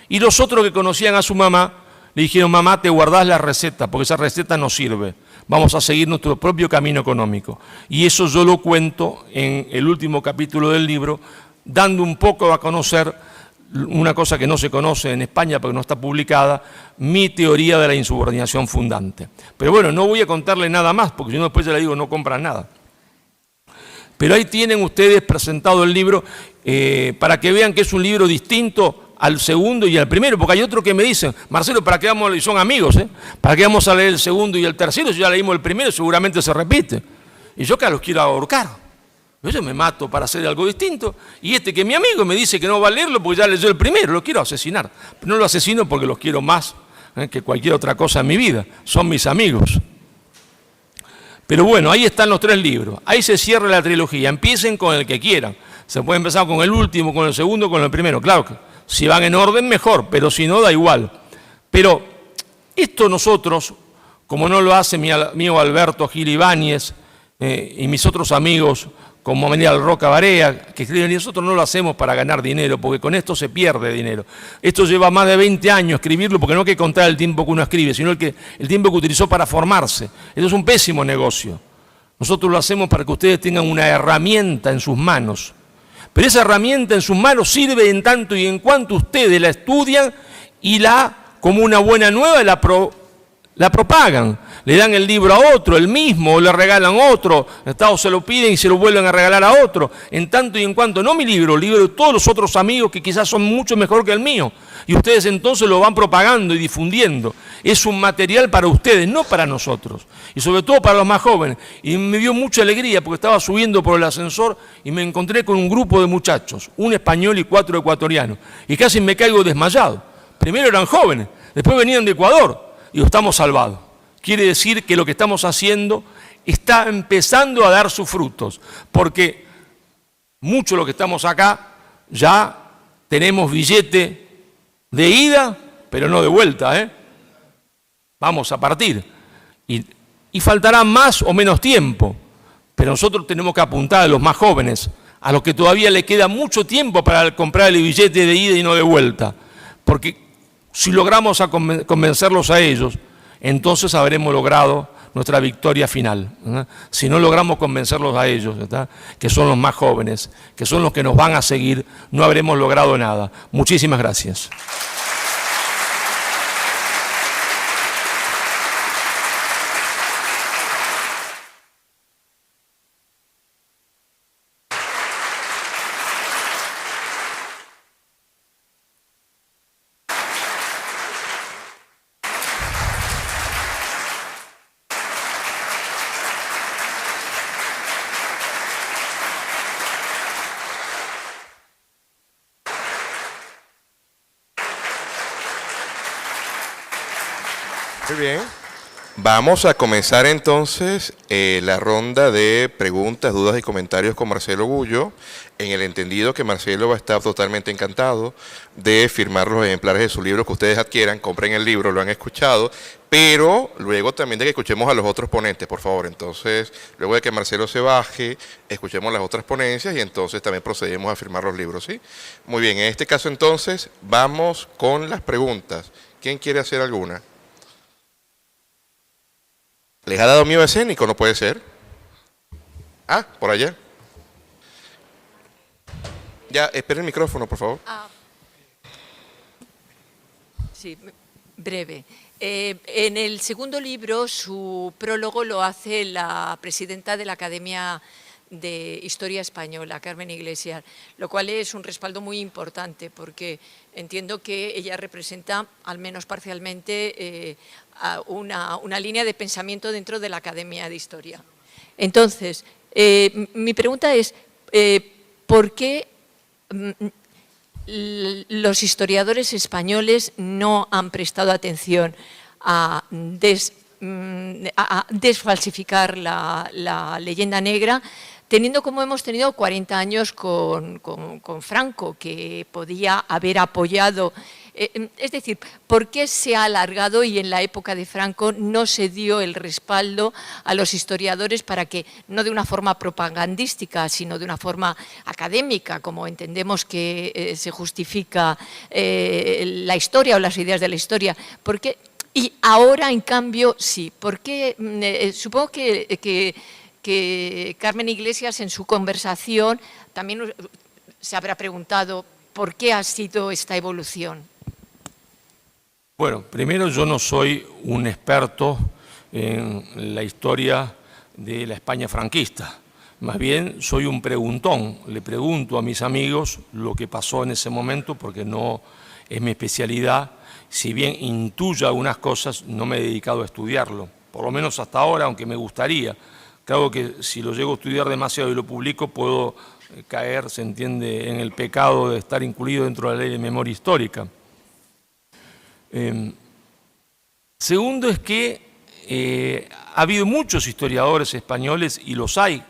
Y los otros que conocían a su mamá, le dijeron, mamá, te guardás la receta, porque esa receta no sirve. Vamos a seguir nuestro propio camino económico. Y eso yo lo cuento en el último capítulo del libro, dando un poco a conocer una cosa que no se conoce en España porque no está publicada, mi teoría de la insubordinación fundante. Pero bueno, no voy a contarle nada más, porque si no después ya le digo, no compran nada. Pero ahí tienen ustedes presentado el libro para que vean que es un libro distinto al segundo y al primero, porque hay otros que me dicen, Marcelo, ¿para qué vamos? Y son amigos, ¿para qué vamos a leer el segundo y el tercero? Si ya leímos el primero, seguramente se repite. Y yo acá los quiero ahorcar. Yo me mato para hacer algo distinto, y este que es mi amigo me dice que no va a leerlo porque ya leyó el primero, lo quiero asesinar. Pero no lo asesino porque los quiero más que cualquier otra cosa en mi vida, son mis amigos. Pero bueno, ahí están los 3 libros, ahí se cierra la trilogía, empiecen con el que quieran. Se puede empezar con el último, con el segundo, con el primero, claro que si van en orden mejor, pero si no da igual. Pero esto nosotros, como no lo hace mi amigo Alberto Gil Ibáñez y mis otros amigos, como Manuel Roca Barea, que escriben, y nosotros no lo hacemos para ganar dinero, porque con esto se pierde dinero. Esto lleva más de 20 años escribirlo, porque no hay que contar el tiempo que uno escribe, sino el tiempo que utilizó para formarse. Esto es un pésimo negocio. Nosotros lo hacemos para que ustedes tengan una herramienta en sus manos. Pero esa herramienta en sus manos sirve en tanto y en cuanto ustedes la estudian y como una buena nueva, la propagan. Le dan el libro a otro, el mismo, o le regalan otro, o se lo piden y se lo vuelven a regalar a otro. En tanto y en cuanto, no mi libro, el libro de todos los otros amigos que quizás son mucho mejor que el mío. Y ustedes entonces lo van propagando y difundiendo. Es un material para ustedes, no para nosotros. Y sobre todo para los más jóvenes. Y me dio mucha alegría porque estaba subiendo por el ascensor y me encontré con un grupo de muchachos, un español y 4 ecuatorianos. Y casi me caigo desmayado. Primero eran jóvenes, después venían de Ecuador. Y estamos salvados. Quiere decir que lo que estamos haciendo está empezando a dar sus frutos, porque muchos de los que estamos acá ya tenemos billete de ida, pero no de vuelta, Vamos a partir. Y faltará más o menos tiempo, pero nosotros tenemos que apuntar a los más jóvenes, a los que todavía le queda mucho tiempo para comprar el billete de ida y no de vuelta, porque si logramos convencerlos a ellos, entonces habremos logrado nuestra victoria final. Si no logramos convencerlos a ellos, ¿verdad?, que son los más jóvenes, que son los que nos van a seguir, no habremos logrado nada. Muchísimas gracias. Muy bien. Vamos a comenzar entonces la ronda de preguntas, dudas y comentarios con Marcelo Gullo, en el entendido que Marcelo va a estar totalmente encantado de firmar los ejemplares de su libro que ustedes adquieran, compren el libro, lo han escuchado, pero luego también de que escuchemos a los otros ponentes, por favor. Entonces, luego de que Marcelo se baje, escuchemos las otras ponencias y entonces también procedemos a firmar los libros, ¿sí? Muy bien, en este caso entonces vamos con las preguntas. ¿Quién quiere hacer alguna? ¿Les ha dado miedo escénico? No puede ser. Ah, por allá. Ya, espere el micrófono, por favor. Sí, breve. En el segundo libro, su prólogo lo hace la presidenta de la Academia de Historia Española, Carmen Iglesias, lo cual es un respaldo muy importante porque entiendo que ella representa, al menos parcialmente, una línea de pensamiento dentro de la Academia de Historia. Entonces, mi pregunta es, ¿por qué los historiadores españoles no han prestado atención a desfalsificar la leyenda negra teniendo como hemos tenido 40 años con Franco, que podía haber apoyado. Es decir, ¿por qué se ha alargado y en la época de Franco no se dio el respaldo a los historiadores para que, no de una forma propagandística, sino de una forma académica, como entendemos que se justifica la historia o las ideas de la historia? ¿Por qué? Y ahora, en cambio, sí. Porque supongo que Carmen Iglesias, en su conversación, también se habrá preguntado por qué ha sido esta evolución. Bueno, primero, yo no soy un experto en la historia de la España franquista. Más bien, soy un preguntón. Le pregunto a mis amigos lo que pasó en ese momento, porque no es mi especialidad. Si bien intuyo algunas cosas, no me he dedicado a estudiarlo, por lo menos hasta ahora, aunque me gustaría. Claro que si lo llego a estudiar demasiado y lo publico, puedo caer, se entiende, en el pecado de estar incluido dentro de la ley de memoria histórica. Segundo es que ha habido muchos historiadores españoles, y los hay,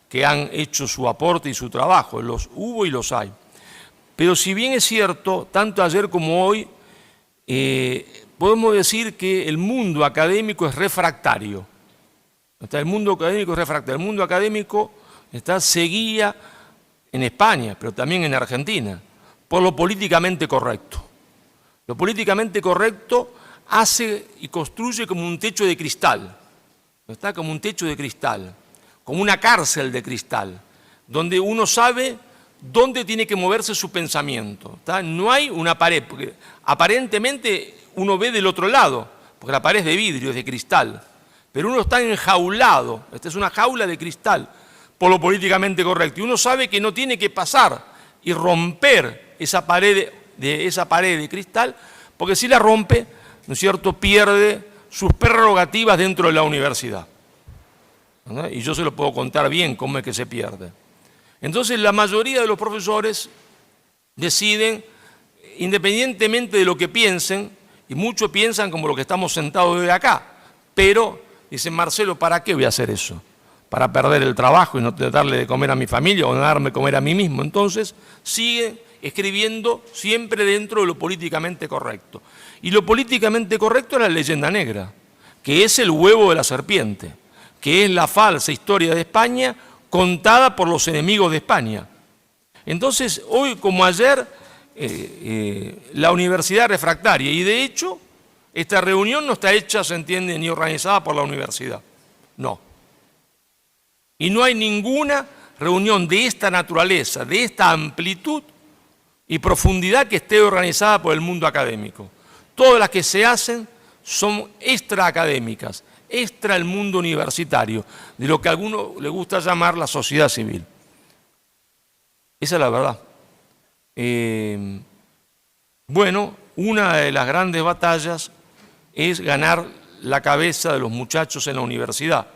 que han hecho su aporte y su trabajo, los hubo y los hay. Pero si bien es cierto, tanto ayer como hoy, podemos decir que el mundo académico es refractario. El mundo académico es refractario. El mundo académico seguía en España, pero también en Argentina, por lo políticamente correcto. Lo políticamente correcto hace y construye como un techo de cristal, como un techo de cristal, como una cárcel de cristal, donde uno sabe dónde tiene que moverse su pensamiento. No hay una pared, porque aparentemente uno ve del otro lado, porque la pared es de vidrio, es de cristal, pero uno está enjaulado. Esta es una jaula de cristal por lo políticamente correcto, y uno sabe que no tiene que pasar y romper esa pared de cristal, porque si la rompe, ¿no es cierto?, pierde sus prerrogativas dentro de la universidad. ¿No? Y yo se lo puedo contar bien cómo es que se pierde. Entonces, la mayoría de los profesores deciden, independientemente de lo que piensen, y muchos piensan como los que estamos sentados desde acá, pero dicen: Marcelo, ¿para qué voy a hacer eso? ¿Para perder el trabajo y no darle de comer a mi familia o no darme de comer a mí mismo? Entonces, siguen escribiendo siempre dentro de lo políticamente correcto. Y lo políticamente correcto es la leyenda negra, que es el huevo de la serpiente, que es la falsa historia de España contada por los enemigos de España. Entonces, hoy como ayer, la universidad refractaria, y de hecho, esta reunión no está hecha, se entiende, ni organizada por la universidad. No. Y no hay ninguna reunión de esta naturaleza, de esta amplitud y profundidad que esté organizada por el mundo académico. Todas las que se hacen son extraacadémicas, extra el mundo universitario, de lo que a algunos les gusta llamar la sociedad civil. Esa es la verdad. Bueno, una de las grandes batallas es ganar la cabeza de los muchachos en la universidad,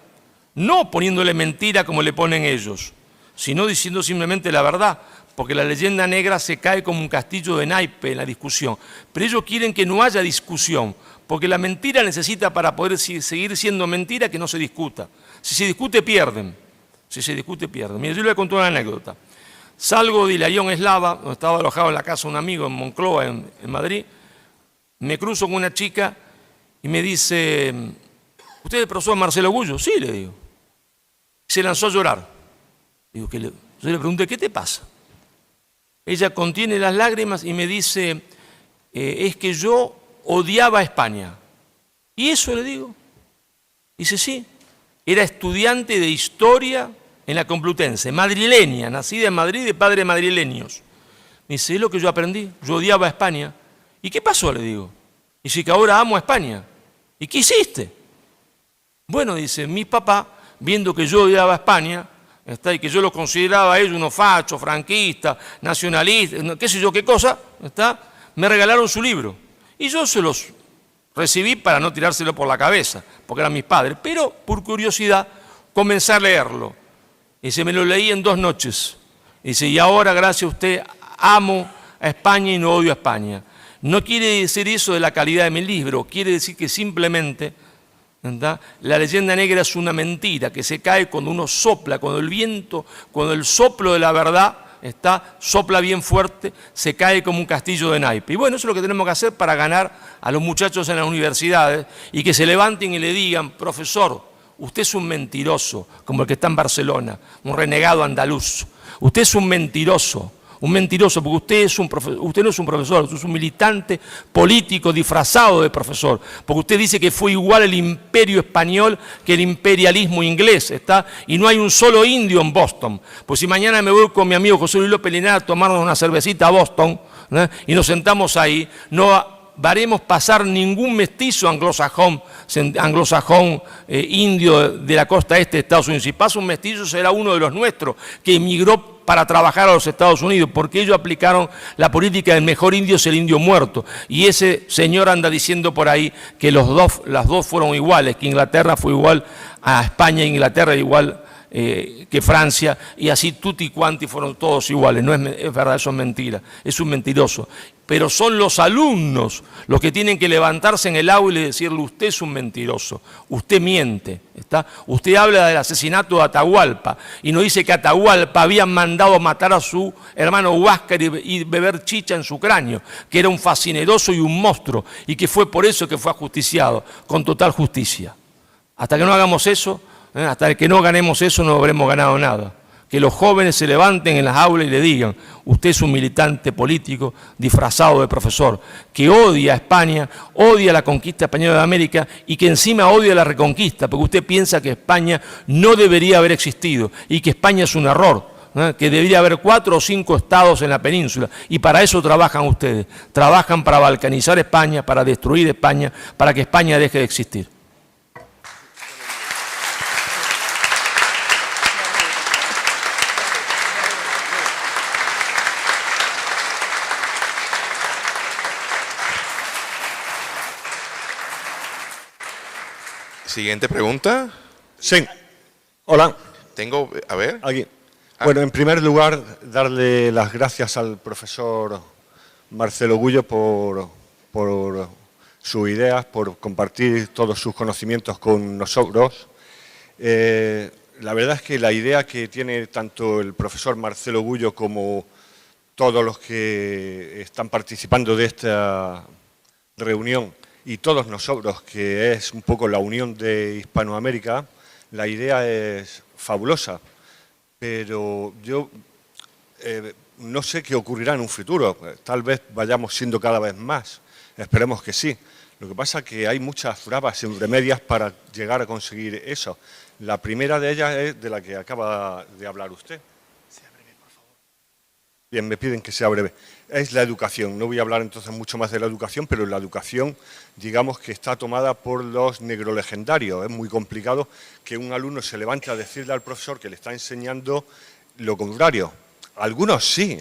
no poniéndole mentira como le ponen ellos, sino diciendo simplemente la verdad, porque la leyenda negra se cae como un castillo de naipe en la discusión. Pero ellos quieren que no haya discusión, porque la mentira necesita, para poder seguir siendo mentira, que no se discuta. Si se discute, pierden. Si se discute, pierden. Mira, yo le voy a contar una anécdota. Salgo de Ilaión Eslava, donde estaba alojado en la casa de un amigo en Moncloa, en Madrid. Me cruzo con una chica y me dice: ¿usted es el profesor Marcelo Gullo? Sí, le digo. Se lanzó a llorar. Digo, yo le pregunté: ¿qué te pasa? Ella contiene las lágrimas y me dice: es que yo odiaba a España. ¿Y eso? Le digo. Dice: sí, era estudiante de historia en la Complutense, madrileña, nacida en Madrid, de padres madrileños. Me dice: es lo que yo aprendí, yo odiaba a España. ¿Y qué pasó? Le digo. Dice: que ahora amo a España. ¿Y qué hiciste? Bueno, dice, mi papá, viendo que yo odiaba a España, y que yo los consideraba a ellos unos fachos, franquistas, nacionalistas, qué sé yo qué cosa, me regalaron su libro. Y yo se los recibí para no tirárselo por la cabeza, porque eran mis padres, pero por curiosidad comencé a leerlo. Y se me lo leí en 2 noches. Y dice: y ahora, gracias a usted, amo a España y no odio a España. No quiere decir eso de la calidad de mi libro, quiere decir que simplemente ¿verdad? La leyenda negra es una mentira que se cae cuando uno sopla, cuando el viento, cuando el soplo de la verdad sopla bien fuerte, se cae como un castillo de naipe. Y bueno, eso es lo que tenemos que hacer para ganar a los muchachos en las universidades y que se levanten y le digan: profesor, usted es un mentiroso, como el que está en Barcelona, un renegado andaluz. Usted es un mentiroso, porque usted no es un profesor, usted es un militante político disfrazado de profesor, porque usted dice que fue igual el imperio español que el imperialismo inglés, y no hay un solo indio en Boston. Pues si mañana me voy con mi amigo José Luis López Linares a tomarnos una cervecita a Boston, y nos sentamos ahí, no haremos pasar ningún mestizo anglosajón indio de la costa este de Estados Unidos. Si pasa un mestizo será uno de los nuestros que emigró para trabajar a los Estados Unidos, porque ellos aplicaron la política del mejor indio es el indio muerto. Y ese señor anda diciendo por ahí que las dos fueron iguales, que Inglaterra fue igual a España, Inglaterra igual que Francia, y así tutti quanti fueron todos iguales. No es verdad, eso es mentira, es un mentiroso. Pero son los alumnos los que tienen que levantarse en el aula y decirle: usted es un mentiroso, usted miente. Usted habla del asesinato de Atahualpa y nos dice que Atahualpa habían mandado matar a su hermano Huáscar y beber chicha en su cráneo, que era un fascineroso y un monstruo, y que fue por eso que fue ajusticiado, con total justicia. Hasta que no hagamos eso, hasta que no ganemos eso, no habremos ganado nada. Que los jóvenes se levanten en las aulas y le digan: usted es un militante político disfrazado de profesor, que odia a España, odia la conquista española de América y que encima odia la reconquista, porque usted piensa que España no debería haber existido y que España es un error, que debería haber 4 o 5 estados en la península, y para eso trabajan ustedes. Trabajan para balcanizar España, para destruir España, para que España deje de existir. Siguiente pregunta. Sí. Hola. Tengo, a ver. Aquí. Bueno, en primer lugar, darle las gracias al profesor Marcelo Gullo por sus ideas, por compartir todos sus conocimientos con nosotros. La verdad es que la idea que tiene tanto el profesor Marcelo Gullo como todos los que están participando de esta reunión y todos nosotros, que es un poco la unión de Hispanoamérica, la idea es fabulosa, pero yo no sé qué ocurrirá en un futuro. Tal vez vayamos siendo cada vez más, esperemos que sí. Lo que pasa es que hay muchas trabas intermedias para llegar a conseguir eso. La primera de ellas es de la que acaba de hablar usted. Sea breve, por favor. Bien, me piden que sea breve. Es la educación. No voy a hablar entonces mucho más de la educación, pero la educación, digamos que está tomada por los negrolegendarios. Es muy complicado que un alumno se levante a decirle al profesor que le está enseñando lo contrario. Algunos sí,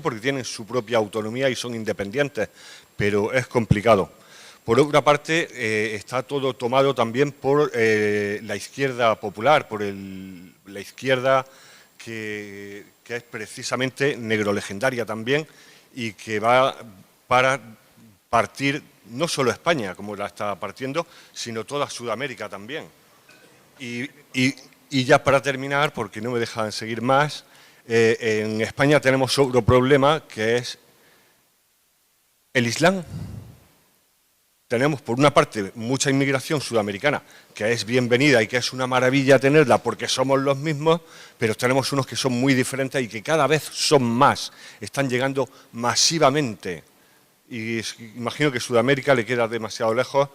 porque tienen su propia autonomía y son independientes, pero es complicado. Por otra parte, está todo tomado también por la izquierda popular, por la izquierda que es precisamente negrolegendaria también, y que va para partir no solo España, como la está partiendo, sino toda Sudamérica también. Y ya para terminar, porque no me dejan seguir más, en España tenemos otro problema, que es el Islam. Tenemos, por una parte, mucha inmigración sudamericana, que es bienvenida y que es una maravilla tenerla porque somos los mismos, pero tenemos unos que son muy diferentes y que cada vez son más, están llegando masivamente. Y imagino que Sudamérica le queda demasiado lejos,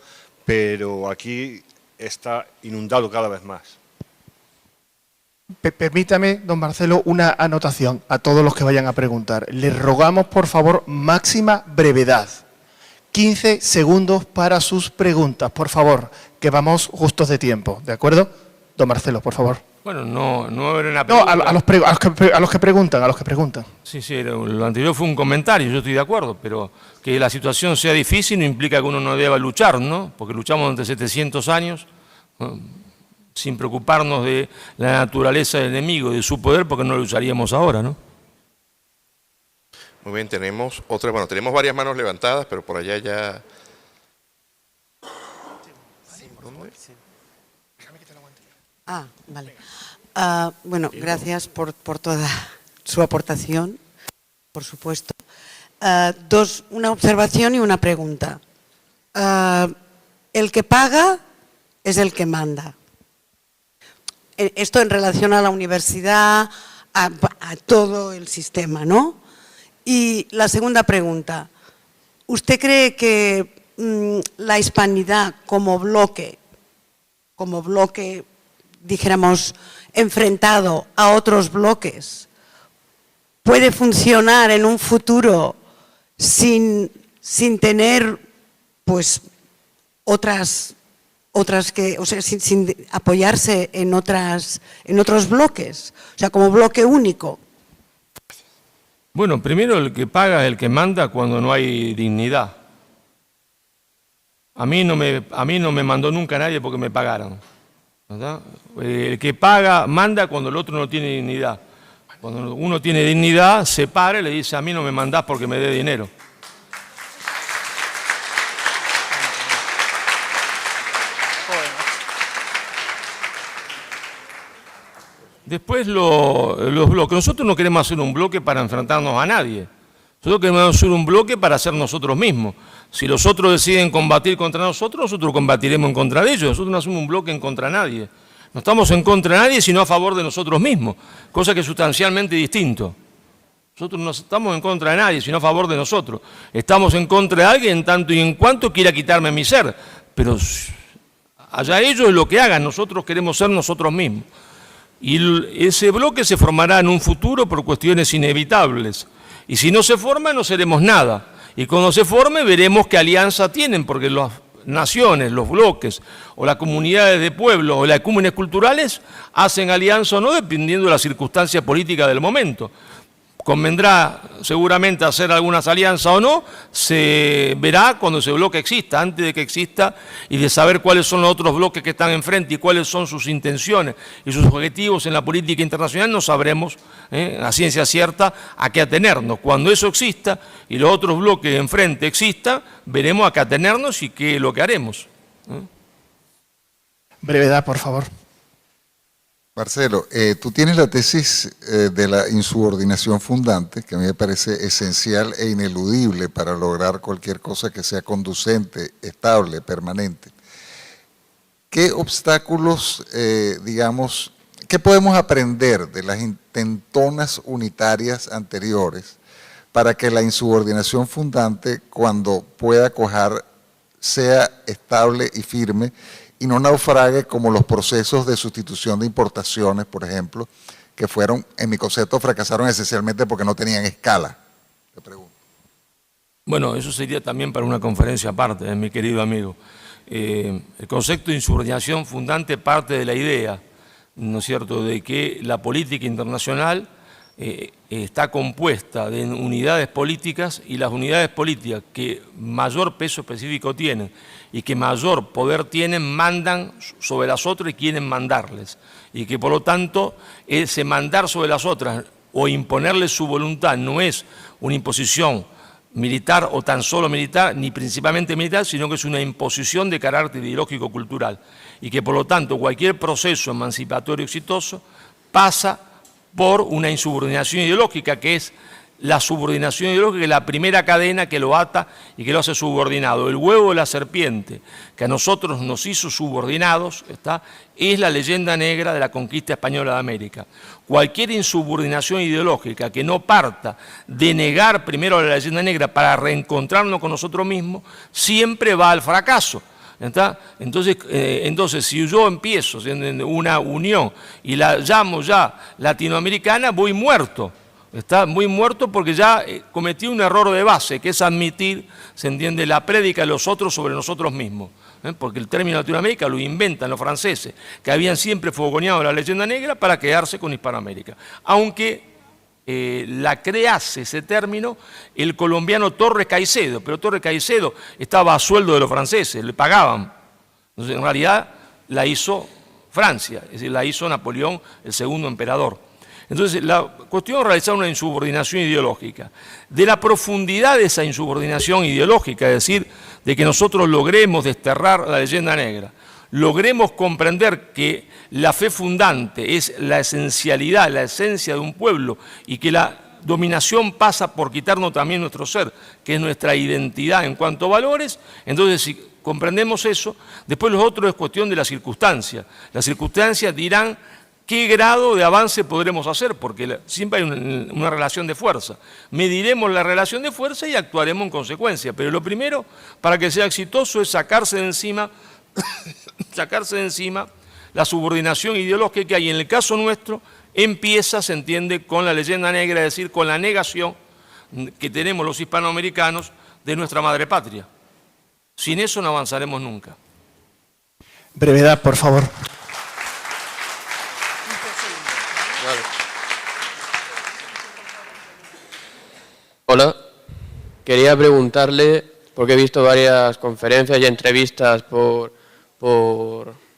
pero aquí está inundado cada vez más. Permítame, don Marcelo, una anotación a todos los que vayan a preguntar. Les rogamos, por favor, máxima brevedad. 15 segundos para sus preguntas, por favor, que vamos justos de tiempo, ¿de acuerdo? Don Marcelo, por favor. Bueno, no era una pregunta. No, a los que preguntan. Sí, lo anterior fue un comentario, yo estoy de acuerdo, pero que la situación sea difícil no implica que uno no deba luchar, ¿no? Porque luchamos durante 700 años, ¿no?, sin preocuparnos de la naturaleza del enemigo, de su poder, porque no lo usaríamos ahora, ¿no? Muy bien, tenemos varias manos levantadas, pero por allá ya... Ah, vale. Bueno, gracias por toda su aportación, por supuesto. Una observación y una pregunta. El que paga es el que manda. Esto en relación a la universidad, a todo el sistema, ¿no? Y la segunda pregunta. ¿Usted cree que la hispanidad como bloque, dijéramos, enfrentado a otros bloques, puede funcionar en un futuro sin tener, pues, otras que, o sea, sin apoyarse en otros bloques, o sea, como bloque único? Bueno, primero el que paga es el que manda cuando no hay dignidad. A mí no me mandó nunca nadie porque me pagaron, ¿verdad? El que paga manda cuando el otro no tiene dignidad. Cuando uno tiene dignidad, se para y le dice: a mí no me mandás porque me dé dinero. Después los bloques. Nosotros no queremos hacer un bloque para enfrentarnos a nadie. Nosotros queremos hacer un bloque para ser nosotros mismos. Si los otros deciden combatir contra nosotros, nosotros combatiremos en contra de ellos. Nosotros no hacemos un bloque en contra de nadie. No estamos en contra de nadie, sino a favor de nosotros mismos, cosa que es sustancialmente distinto. Nosotros no estamos en contra de nadie, sino a favor de nosotros. Estamos en contra de alguien en tanto y en cuanto quiera quitarme mi ser, pero allá ellos es lo que hagan, nosotros queremos ser nosotros mismos. Y ese bloque se formará en un futuro por cuestiones inevitables. Y si no se forma, no seremos nada. Y cuando se forme, veremos qué alianza tienen, porque las naciones, los bloques, o las comunidades de pueblos, o las ecúmenes culturales, hacen alianza o no, dependiendo de la circunstancia política del momento. Convendrá seguramente hacer algunas alianzas o no, se verá cuando ese bloque exista. Antes de que exista y de saber cuáles son los otros bloques que están enfrente y cuáles son sus intenciones y sus objetivos en la política internacional, no sabremos a ciencia cierta a qué atenernos. Cuando eso exista y los otros bloques enfrente existan, veremos a qué atenernos y qué es lo que haremos. Brevedad, por favor. Marcelo, tú tienes la tesis de la insubordinación fundante, que a mí me parece esencial e ineludible para lograr cualquier cosa que sea conducente, estable, permanente. ¿Qué obstáculos, digamos, qué podemos aprender de las intentonas unitarias anteriores para que la insubordinación fundante, cuando pueda cuajar, sea estable y firme y no naufrague como los procesos de sustitución de importaciones, por ejemplo, que fueron, en mi concepto, fracasaron esencialmente porque no tenían escala? Te pregunto. Bueno, eso sería también para una conferencia aparte, mi querido amigo. El concepto de insubordinación fundante parte de la idea, ¿no es cierto?, de que la política internacional está compuesta de unidades políticas, y las unidades políticas que mayor peso específico tienen y que mayor poder tienen, mandan sobre las otras y quieren mandarles. Y que por lo tanto ese mandar sobre las otras o imponerles su voluntad no es una imposición militar o tan solo militar, ni principalmente militar, sino que es una imposición de carácter ideológico-cultural. Y que por lo tanto cualquier proceso emancipatorio exitoso pasa por una insubordinación ideológica, que es la subordinación ideológica, que es la primera cadena que lo ata y que lo hace subordinado. El huevo de la serpiente, que a nosotros nos hizo subordinados, es la leyenda negra de la conquista española de América. Cualquier insubordinación ideológica que no parta de negar primero la leyenda negra para reencontrarnos con nosotros mismos, siempre va al fracaso. Entonces, si yo empiezo una unión y la llamo ya latinoamericana, voy muerto. Muy muerto porque ya cometí un error de base, que es admitir, se entiende, la prédica de los otros sobre nosotros mismos. Porque el término Latinoamérica lo inventan los franceses, que habían siempre fogoneado la leyenda negra para quedarse con Hispanoamérica. Aunque la crease ese término el colombiano Torres Caicedo, pero Torres Caicedo estaba a sueldo de los franceses, le pagaban. Entonces, en realidad la hizo Francia, es decir, la hizo Napoleón, el segundo emperador. Entonces, la cuestión es realizar una insubordinación ideológica. De la profundidad de esa insubordinación ideológica, es decir, de que nosotros logremos desterrar la leyenda negra, logremos comprender que la fe fundante es la esencialidad, la esencia de un pueblo y que la dominación pasa por quitarnos también nuestro ser, que es nuestra identidad en cuanto a valores. Entonces, si comprendemos eso, después lo otro es cuestión de las circunstancias. Las circunstancias dirán qué grado de avance podremos hacer, porque siempre hay una relación de fuerza. Mediremos la relación de fuerza y actuaremos en consecuencia. Pero lo primero, para que sea exitoso, es sacarse de encima la subordinación ideológica que hay. En el caso nuestro, empieza, se entiende, con la leyenda negra, es decir, con la negación que tenemos los hispanoamericanos de nuestra madre patria. Sin eso no avanzaremos nunca. Brevedad, por favor. Hola, quería preguntarle, porque he visto varias conferencias y entrevistas por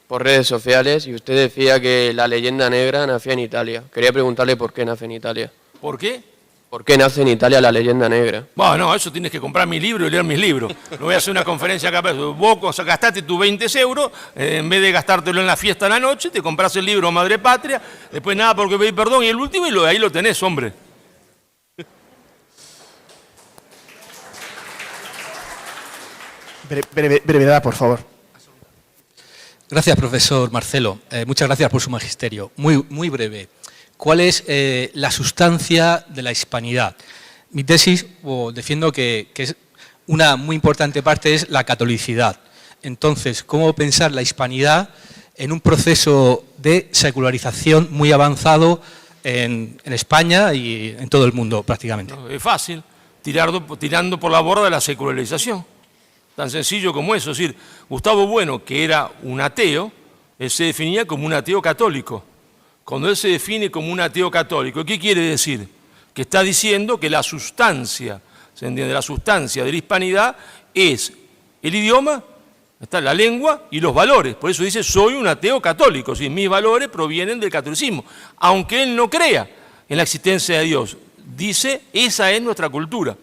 redes sociales y usted decía que la leyenda negra nacía en Italia. Quería preguntarle por qué nace en Italia. ¿Por qué? ¿Por qué nace en Italia la leyenda negra? Bueno, eso tienes que comprar mi libro y leer mis libros. No voy a hacer una conferencia acá. Vos gastaste tus 20 euros, en vez de gastártelo en la fiesta de la noche, te compras el libro Madre Patria, después nada porque pedí perdón y el último y ahí lo tenés, hombre. Brevedad, por favor. Gracias, profesor Marcelo. Muchas gracias por su magisterio. Muy breve. ¿Cuál es la sustancia de la hispanidad? Mi tesis, defiendo que es una muy importante parte es la catolicidad. Entonces, ¿cómo pensar la hispanidad en un proceso de secularización muy avanzado en España y en todo el mundo prácticamente? No, es fácil, tirando por la borda de la secularización. Tan sencillo como eso. Es decir, Gustavo Bueno, que era un ateo, él se definía como un ateo católico. Cuando él se define como un ateo católico, ¿qué quiere decir? Que está diciendo que la sustancia, ¿se entiende? La sustancia de la hispanidad es el idioma, está la lengua y los valores. Por eso dice, soy un ateo católico, ¿sí? Mis valores provienen del catolicismo. Aunque él no crea en la existencia de Dios, dice, esa es nuestra cultura.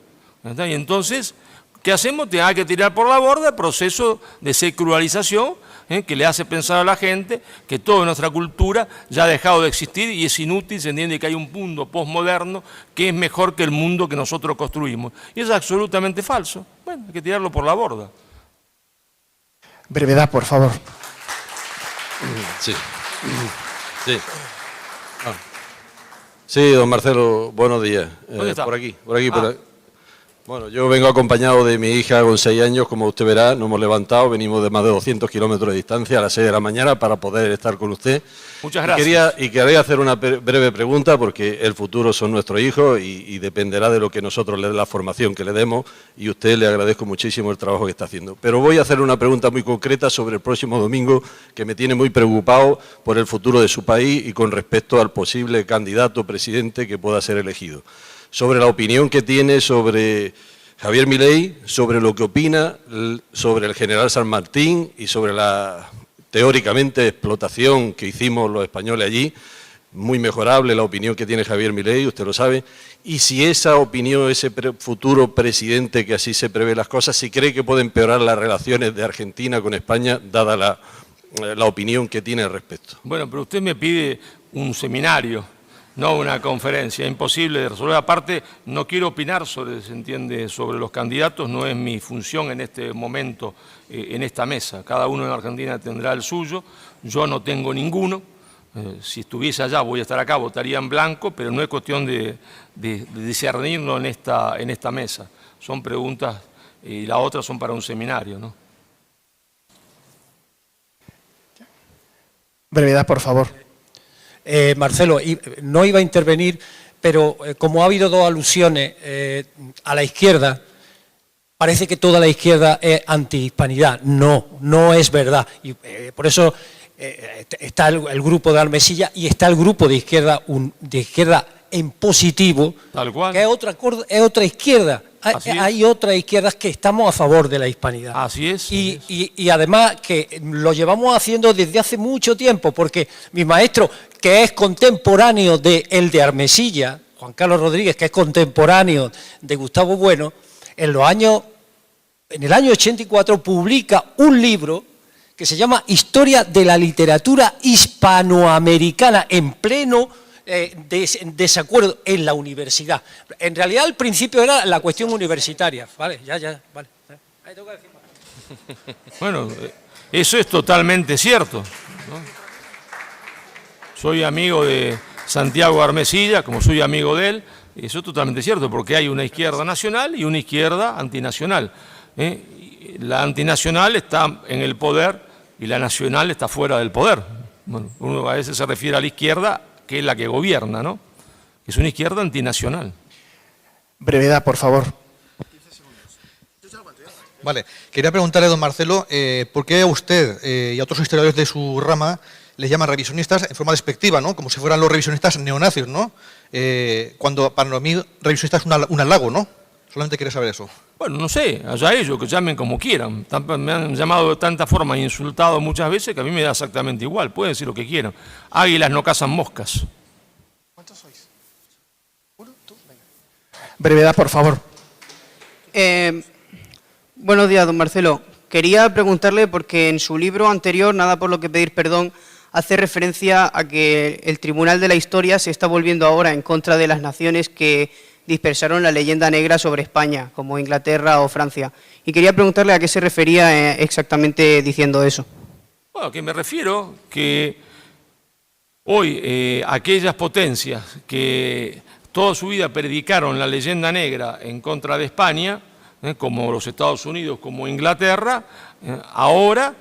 ¿Está? Y entonces, ¿qué hacemos? Hay que tirar por la borda el proceso de secularización, que le hace pensar a la gente que toda nuestra cultura ya ha dejado de existir y es inútil, se entiende que hay un mundo posmoderno que es mejor que el mundo que nosotros construimos. Y es absolutamente falso. Bueno, hay que tirarlo por la borda. Brevedad, por favor. Sí. Sí, don Marcelo, buenos días. ¿Dónde está? Por aquí. Bueno, yo vengo acompañado de mi hija con 6 años, como usted verá, nos hemos levantado, venimos de más de 200 kilómetros de distancia a las 6 de la mañana para poder estar con usted. Muchas gracias. Y quería hacer una breve pregunta porque el futuro son nuestros hijos y dependerá de lo que nosotros le dé la formación que le demos y a usted le agradezco muchísimo el trabajo que está haciendo. Pero voy a hacer una pregunta muy concreta sobre el próximo domingo que me tiene muy preocupado por el futuro de su país y con respecto al posible candidato presidente que pueda ser elegido. Sobre la opinión que tiene sobre Javier Milei, sobre lo que opina sobre el general San Martín y sobre la teóricamente explotación que hicimos los españoles allí, muy mejorable la opinión que tiene Javier Milei, usted lo sabe, y si esa opinión, ese futuro presidente que así se prevé las cosas, si cree que puede empeorar las relaciones de Argentina con España, dada la opinión que tiene al respecto. Bueno, pero usted me pide un seminario, no una conferencia, imposible de resolver. Aparte, no quiero opinar sobre los candidatos, no es mi función en este momento, en esta mesa. Cada uno en Argentina tendrá el suyo, yo no tengo ninguno. Si estuviese allá, voy a estar acá, votaría en blanco, pero no es cuestión de discernirlo en esta mesa. Son preguntas y las otras son para un seminario, ¿no? Brevedad, por favor. Marcelo, no iba a intervenir, pero como ha habido dos alusiones a la izquierda, parece que toda la izquierda es antihispanidad. No es verdad. Y por eso está el grupo de Armesilla y está el grupo de izquierda en positivo, tal cual, que es otra izquierda. Hay otras izquierdas que estamos a favor de la hispanidad. Así es. Y además que lo llevamos haciendo desde hace mucho tiempo, porque mi maestro, que es contemporáneo de Armesilla, Juan Carlos Rodríguez, que es contemporáneo de Gustavo Bueno, en el año 84 publica un libro que se llama Historia de la literatura hispanoamericana en pleno desacuerdo en la universidad. En realidad al principio era la cuestión universitaria. Vale, vale. Ahí tengo que decir más. Bueno, eso es totalmente cierto, ¿no? Soy amigo de Santiago Armesilla, como soy amigo de él, y eso es totalmente cierto, porque hay una izquierda nacional y una izquierda antinacional. La antinacional está en el poder y la nacional está fuera del poder. Bueno, uno a veces se refiere a la izquierda, que es la que gobierna, ¿no? Es una izquierda antinacional. Brevedad, por favor. Vale, quería preguntarle a don Marcelo, ¿por qué a usted y a otros historiadores de su rama les llaman revisionistas en forma despectiva, ¿no? Como si fueran los revisionistas neonazis, ¿no? Cuando para mí revisionista es un halago, ¿no? Solamente quería saber eso. Bueno, no sé, allá ellos, que llamen como quieran. Me han llamado de tanta forma e insultado muchas veces que a mí me da exactamente igual. Pueden decir lo que quieran. Águilas no cazan moscas. ¿Cuántos sois? ¿Uno? ¿Tú? Venga. Brevedad, por favor. Buenos días, don Marcelo. Quería preguntarle, porque en su libro anterior, Nada por lo que pedir perdón, hace referencia a que el Tribunal de la Historia se está volviendo ahora en contra de las naciones que dispersaron la leyenda negra sobre España, como Inglaterra o Francia. Y quería preguntarle a qué se refería exactamente diciendo eso. Bueno, que me refiero que hoy aquellas potencias que toda su vida predicaron la leyenda negra en contra de España, como los Estados Unidos, como Inglaterra, ahora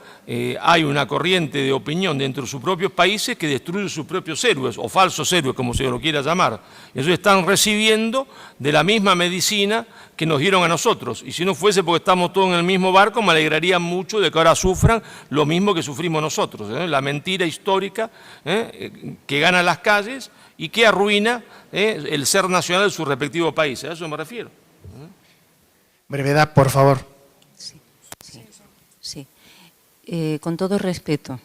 hay una corriente de opinión dentro de sus propios países que destruye sus propios héroes, o falsos héroes, como se lo quiera llamar. Ellos están recibiendo de la misma medicina que nos dieron a nosotros. Y si no fuese porque estamos todos en el mismo barco, me alegraría mucho de que ahora sufran lo mismo que sufrimos nosotros. La mentira histórica que gana las calles y que arruina el ser nacional de sus respectivos países. A eso me refiero. Brevedad, por favor. Sí. Con todo respeto,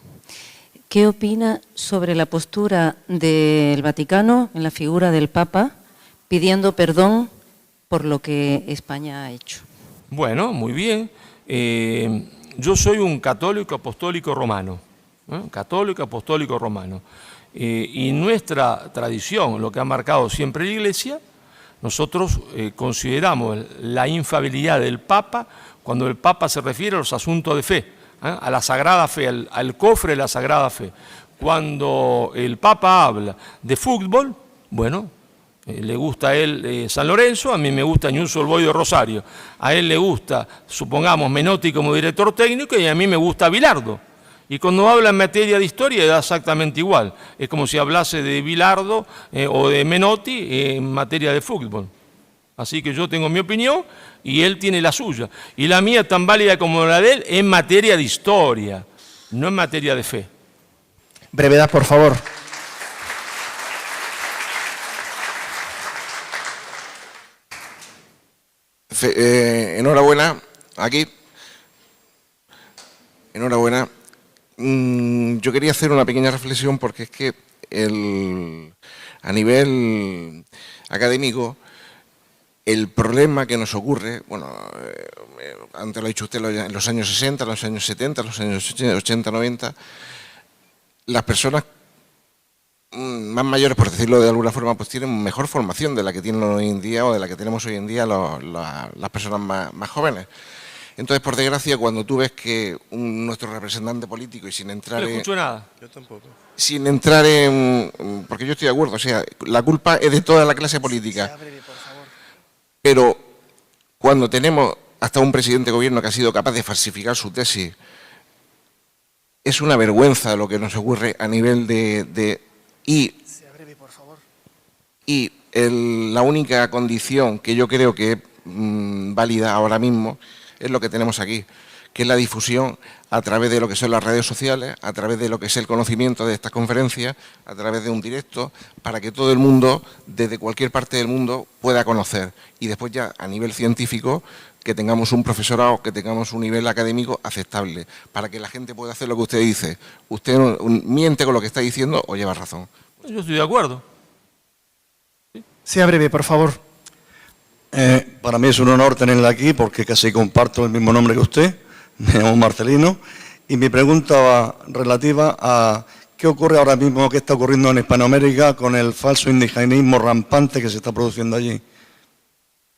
¿qué opina sobre la postura del Vaticano en la figura del Papa pidiendo perdón por lo que España ha hecho? Bueno, muy bien. Yo soy un católico apostólico romano. Católico apostólico romano. Y nuestra tradición, lo que ha marcado siempre la Iglesia, nosotros consideramos la infalibilidad del Papa cuando el Papa se refiere a los asuntos de fe, a la Sagrada Fe, al cofre de la Sagrada Fe. Cuando el Papa habla de fútbol, bueno, le gusta a él San Lorenzo, a mí me gusta Newell's Old Boys de Rosario, a él le gusta, supongamos, Menotti como director técnico y a mí me gusta Bilardo. Y cuando habla en materia de historia da exactamente igual. Es como si hablase de Bilardo o de Menotti en materia de fútbol. Así que yo tengo mi opinión y él tiene la suya. Y la mía, tan válida como la de él, en materia de historia, no en materia de fe. Brevedad, por favor. Enhorabuena, aquí. Enhorabuena. Yo quería hacer una pequeña reflexión porque es que a nivel académico el problema que nos ocurre, bueno, antes lo ha dicho usted, en los años 60, los años 70, los años 80, 90, las personas más mayores, por decirlo de alguna forma, pues tienen mejor formación de la que tienen hoy en día o de la que tenemos hoy en día las personas más jóvenes. Entonces, por desgracia, cuando tú ves que nuestro representante político, y sin entrar no escucho nada. Yo tampoco. Sin entrar en... Porque yo estoy de acuerdo, o sea, la culpa es de toda la clase política. Pero cuando tenemos hasta un presidente de gobierno que ha sido capaz de falsificar su tesis, es una vergüenza lo que nos ocurre a nivel la única condición que yo creo que es válida ahora mismo es lo que tenemos aquí, que es la difusión a través de lo que son las redes sociales, a través de lo que es el conocimiento de estas conferencias, a través de un directo, para que todo el mundo, desde cualquier parte del mundo, pueda conocer. Y después ya, a nivel científico, que tengamos un profesorado, que tengamos un nivel académico aceptable, para que la gente pueda hacer lo que usted dice. Usted miente con lo que está diciendo o lleva razón. Yo estoy de acuerdo. Sea breve, por favor. Para mí es un honor tenerla aquí porque casi comparto el mismo nombre que usted, me llamo Marcelino, Y mi pregunta va relativa a qué ocurre ahora mismo, qué está ocurriendo en Hispanoamérica con el falso indigenismo rampante que se está produciendo allí.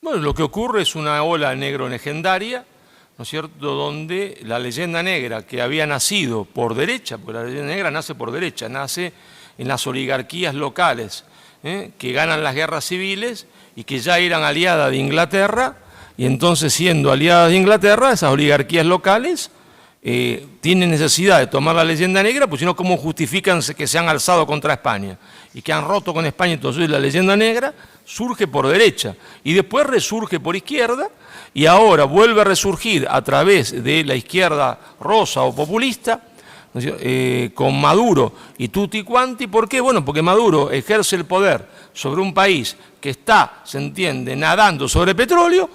Bueno, lo que ocurre es una ola negro-legendaria, ¿no es cierto?, donde la leyenda negra que había nacido por derecha, porque la leyenda negra nace por derecha, nace en las oligarquías locales, que ganan las guerras civiles y que ya eran aliadas de Inglaterra, y entonces siendo aliadas de Inglaterra, esas oligarquías locales tienen necesidad de tomar la leyenda negra, pues si no, ¿cómo justifican que se han alzado contra España y que han roto con España? Entonces la leyenda negra surge por derecha y después resurge por izquierda y ahora vuelve a resurgir a través de la izquierda rosa o populista, con Maduro y tutti quanti. ¿Por qué? Bueno, porque Maduro ejerce el poder sobre un país que está, se entiende, nadando sobre petróleo,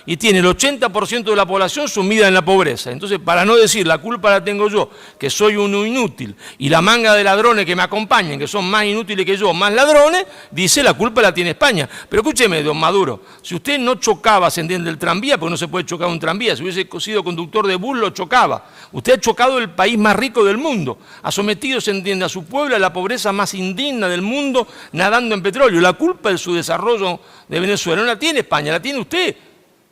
y tiene el 80% de la población sumida en la pobreza. Entonces, para no decir la culpa la tengo yo, que soy un inútil, y la manga de ladrones que me acompañan, que son más inútiles que yo, más ladrones, dice la culpa la tiene España. Pero escúcheme, don Maduro, si usted no chocaba, se entiende, el tranvía, porque no se puede chocar un tranvía, si hubiese sido conductor de bus, lo chocaba. Usted ha chocado el país más rico del mundo, ha sometido, se entiende, a su pueblo a la pobreza más indigna del mundo, nadando en petróleo. La culpa de su desarrollo de Venezuela no la tiene España, la tiene usted.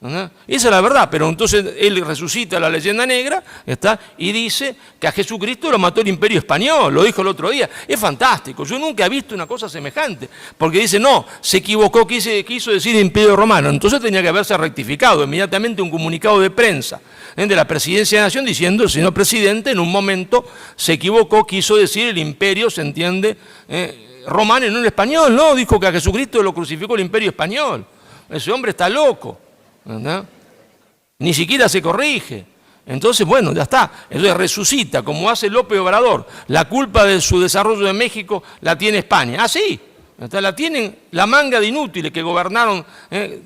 Esa es la verdad, pero entonces él resucita la leyenda negra y dice que a Jesucristo lo mató el Imperio Español, lo dijo el otro día. Es fantástico, yo nunca he visto una cosa semejante, porque dice, no, se equivocó, quiso decir Imperio Romano, entonces tenía que haberse rectificado inmediatamente un comunicado de prensa de la Presidencia de la Nación diciendo, el señor presidente en un momento se equivocó, quiso decir el Imperio, se entiende, romano y no el español, no, dijo que a Jesucristo lo crucificó el Imperio Español. Ese hombre está loco, ¿verdad? Ni siquiera se corrige. Entonces, bueno, ya está. Entonces resucita, como hace López Obrador. La culpa de su desarrollo de México la tiene España. Ah, sí, la tienen la manga de inútiles que gobernaron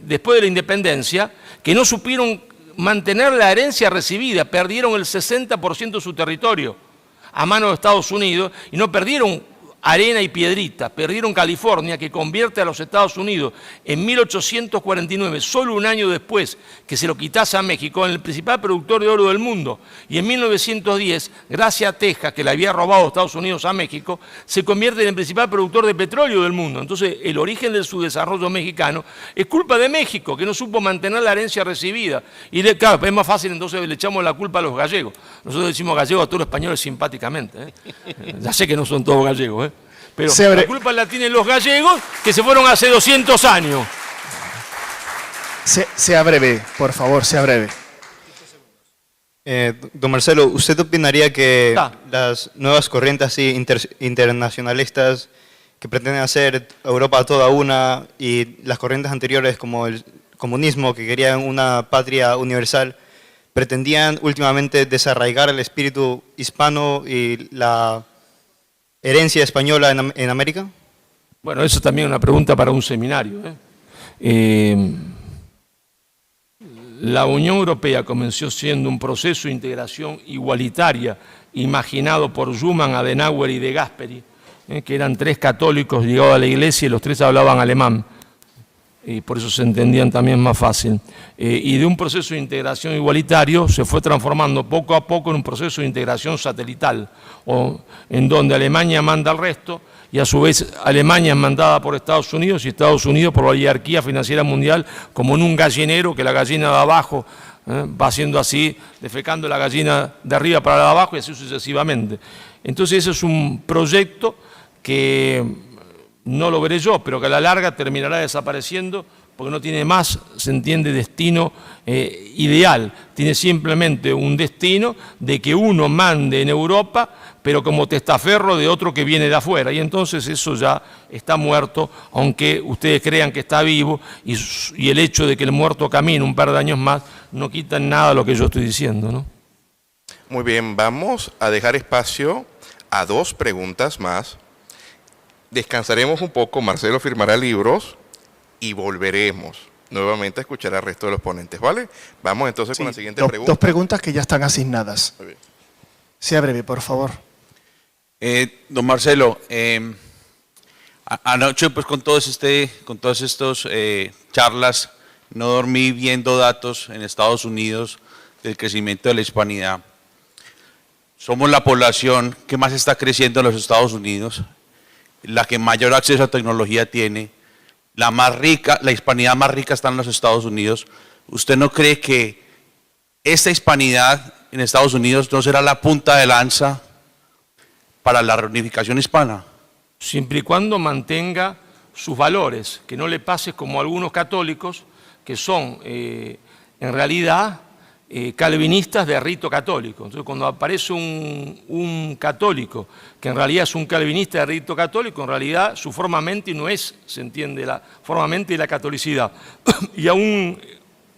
después de la independencia, que no supieron mantener la herencia recibida, perdieron el 60% de su territorio a manos de Estados Unidos y no perdieron arena y piedrita, perdieron California, que convierte a los Estados Unidos en 1849, solo un año después que se lo quitase a México, en el principal productor de oro del mundo, y en 1910, gracias a Texas, que le había robado Estados Unidos a México, se convierte en el principal productor de petróleo del mundo. Entonces, el origen de su desarrollo mexicano es culpa de México, que no supo mantener la herencia recibida. Y claro, es más fácil, entonces le echamos la culpa a los gallegos. Nosotros decimos gallegos a todos los españoles simpáticamente. Ya sé que no son todos gallegos, pero la culpa la tienen los gallegos que se fueron hace 200 años. Sea breve, por favor, sea breve. Don Marcelo, ¿usted opinaría que las nuevas corrientes así internacionalistas que pretenden hacer Europa toda una y las corrientes anteriores como el comunismo que querían una patria universal pretendían últimamente desarraigar el espíritu hispano y la herencia española en América? Bueno, eso también es una pregunta para un seminario. La Unión Europea comenzó siendo un proceso de integración igualitaria imaginado por Schuman, Adenauer y De Gasperi, que eran tres católicos llegados a la iglesia y los tres hablaban alemán. Y por eso se entendían también más fácil. Y de un proceso de integración igualitario se fue transformando poco a poco en un proceso de integración satelital, en donde Alemania manda al resto y a su vez Alemania es mandada por Estados Unidos y Estados Unidos por la oligarquía financiera mundial, como en un gallinero que la gallina de abajo va haciendo así, defecando la gallina de arriba para la de abajo y así sucesivamente. Entonces ese es un proyecto que no lo veré yo, pero que a la larga terminará desapareciendo porque no tiene más, se entiende, destino ideal. Tiene simplemente un destino de que uno mande en Europa, pero como testaferro de otro que viene de afuera. Y entonces eso ya está muerto, aunque ustedes crean que está vivo, y el hecho de que el muerto camine un par de años más no quita en nada lo que yo estoy diciendo, ¿no? Muy bien, vamos a dejar espacio a 2 preguntas más. Descansaremos un poco, Marcelo firmará libros y volveremos nuevamente a escuchar al resto de los ponentes, ¿vale? Vamos entonces con la siguiente pregunta. 2 preguntas que ya están asignadas. Sea breve, por favor. Don Marcelo, anoche pues con todas estas charlas no dormí viendo datos en Estados Unidos del crecimiento de la hispanidad. somos la población que más está creciendo en los Estados Unidos, la que mayor acceso a tecnología tiene, la más rica, la hispanidad más rica está en los Estados Unidos. ¿Usted no cree que esta hispanidad en Estados Unidos no será la punta de lanza para la reunificación hispana? Siempre y cuando mantenga sus valores, que no le pase como a algunos católicos que son en realidad calvinistas de rito católico. Entonces, cuando aparece un católico que en realidad es un calvinista de rito católico, en realidad su forma mentis no es, se entiende, la forma mentis de la catolicidad. Y a un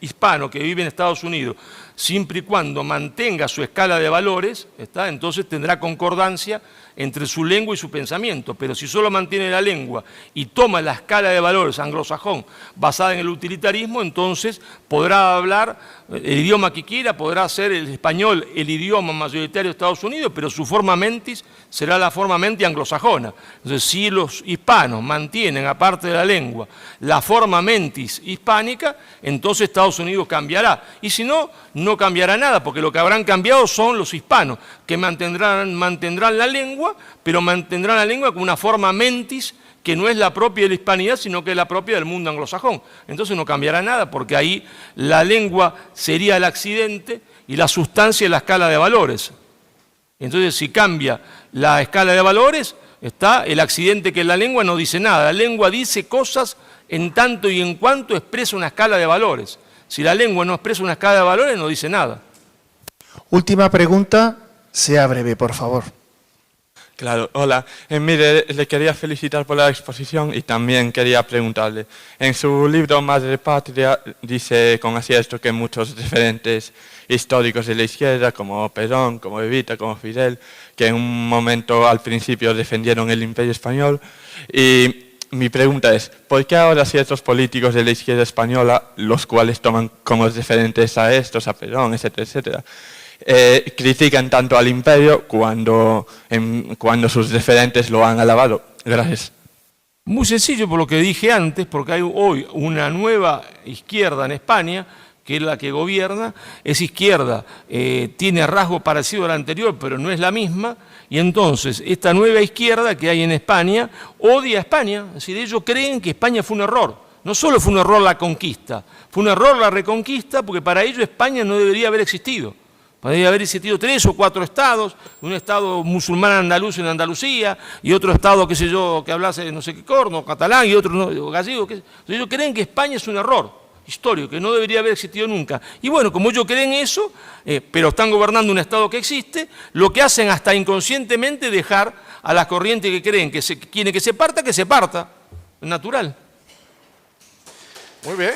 hispano que vive en Estados Unidos, siempre y cuando mantenga su escala de valores, entonces tendrá concordancia entre su lengua y su pensamiento. Pero si solo mantiene la lengua y toma la escala de valores anglosajón basada en el utilitarismo, entonces podrá hablar el idioma que quiera, podrá ser el español el idioma mayoritario de Estados Unidos, pero su forma mentis será la forma mentis anglosajona. Entonces, si los hispanos mantienen, aparte de la lengua, la forma mentis hispánica, entonces Estados Unidos cambiará. Y si no, no cambiará nada, porque lo que habrán cambiado son los hispanos, que mantendrán la lengua, pero mantendrán la lengua con una forma mentis que no es la propia de la hispanidad, sino que es la propia del mundo anglosajón. Entonces no cambiará nada, porque ahí la lengua sería el accidente y la sustancia es la escala de valores. Entonces, si cambia la escala de valores, el accidente que es la lengua no dice nada. La lengua dice cosas en tanto y en cuanto expresa una escala de valores. Si la lengua no expresa una escala de valores, no dice nada. Última pregunta, sea breve, por favor. Claro, hola. Mire, le quería felicitar por la exposición y también quería preguntarle. En su libro Madre Patria dice con acierto que muchos referentes históricos de la izquierda, como Perón, como Evita, como Fidel, que en un momento al principio defendieron el Imperio Español. Y mi pregunta es, ¿por qué ahora ciertos políticos de la izquierda española, los cuales toman como referentes a estos, a Perón, etcétera, etcétera, critican tanto al imperio cuando sus referentes lo han alabado? Gracias. Muy sencillo, por lo que dije antes, porque hay hoy una nueva izquierda en España, que es la que gobierna, es izquierda, tiene rasgos parecidos a la anterior, pero no es la misma, y entonces esta nueva izquierda que hay en España odia a España, es decir, ellos creen que España fue un error. No solo fue un error la conquista, fue un error la reconquista, porque para ellos España no debería haber existido. Podría haber existido 3 o 4 estados, un estado musulmán andaluz en Andalucía y otro estado, qué sé yo, que hablase no sé qué corno, catalán y otro no, gallego. Ellos creen que España es un error histórico, que no debería haber existido nunca. Y bueno, como ellos creen eso, pero están gobernando un estado que existe, lo que hacen hasta inconscientemente dejar a las corrientes que creen que quieren que se parta, es natural. Muy bien.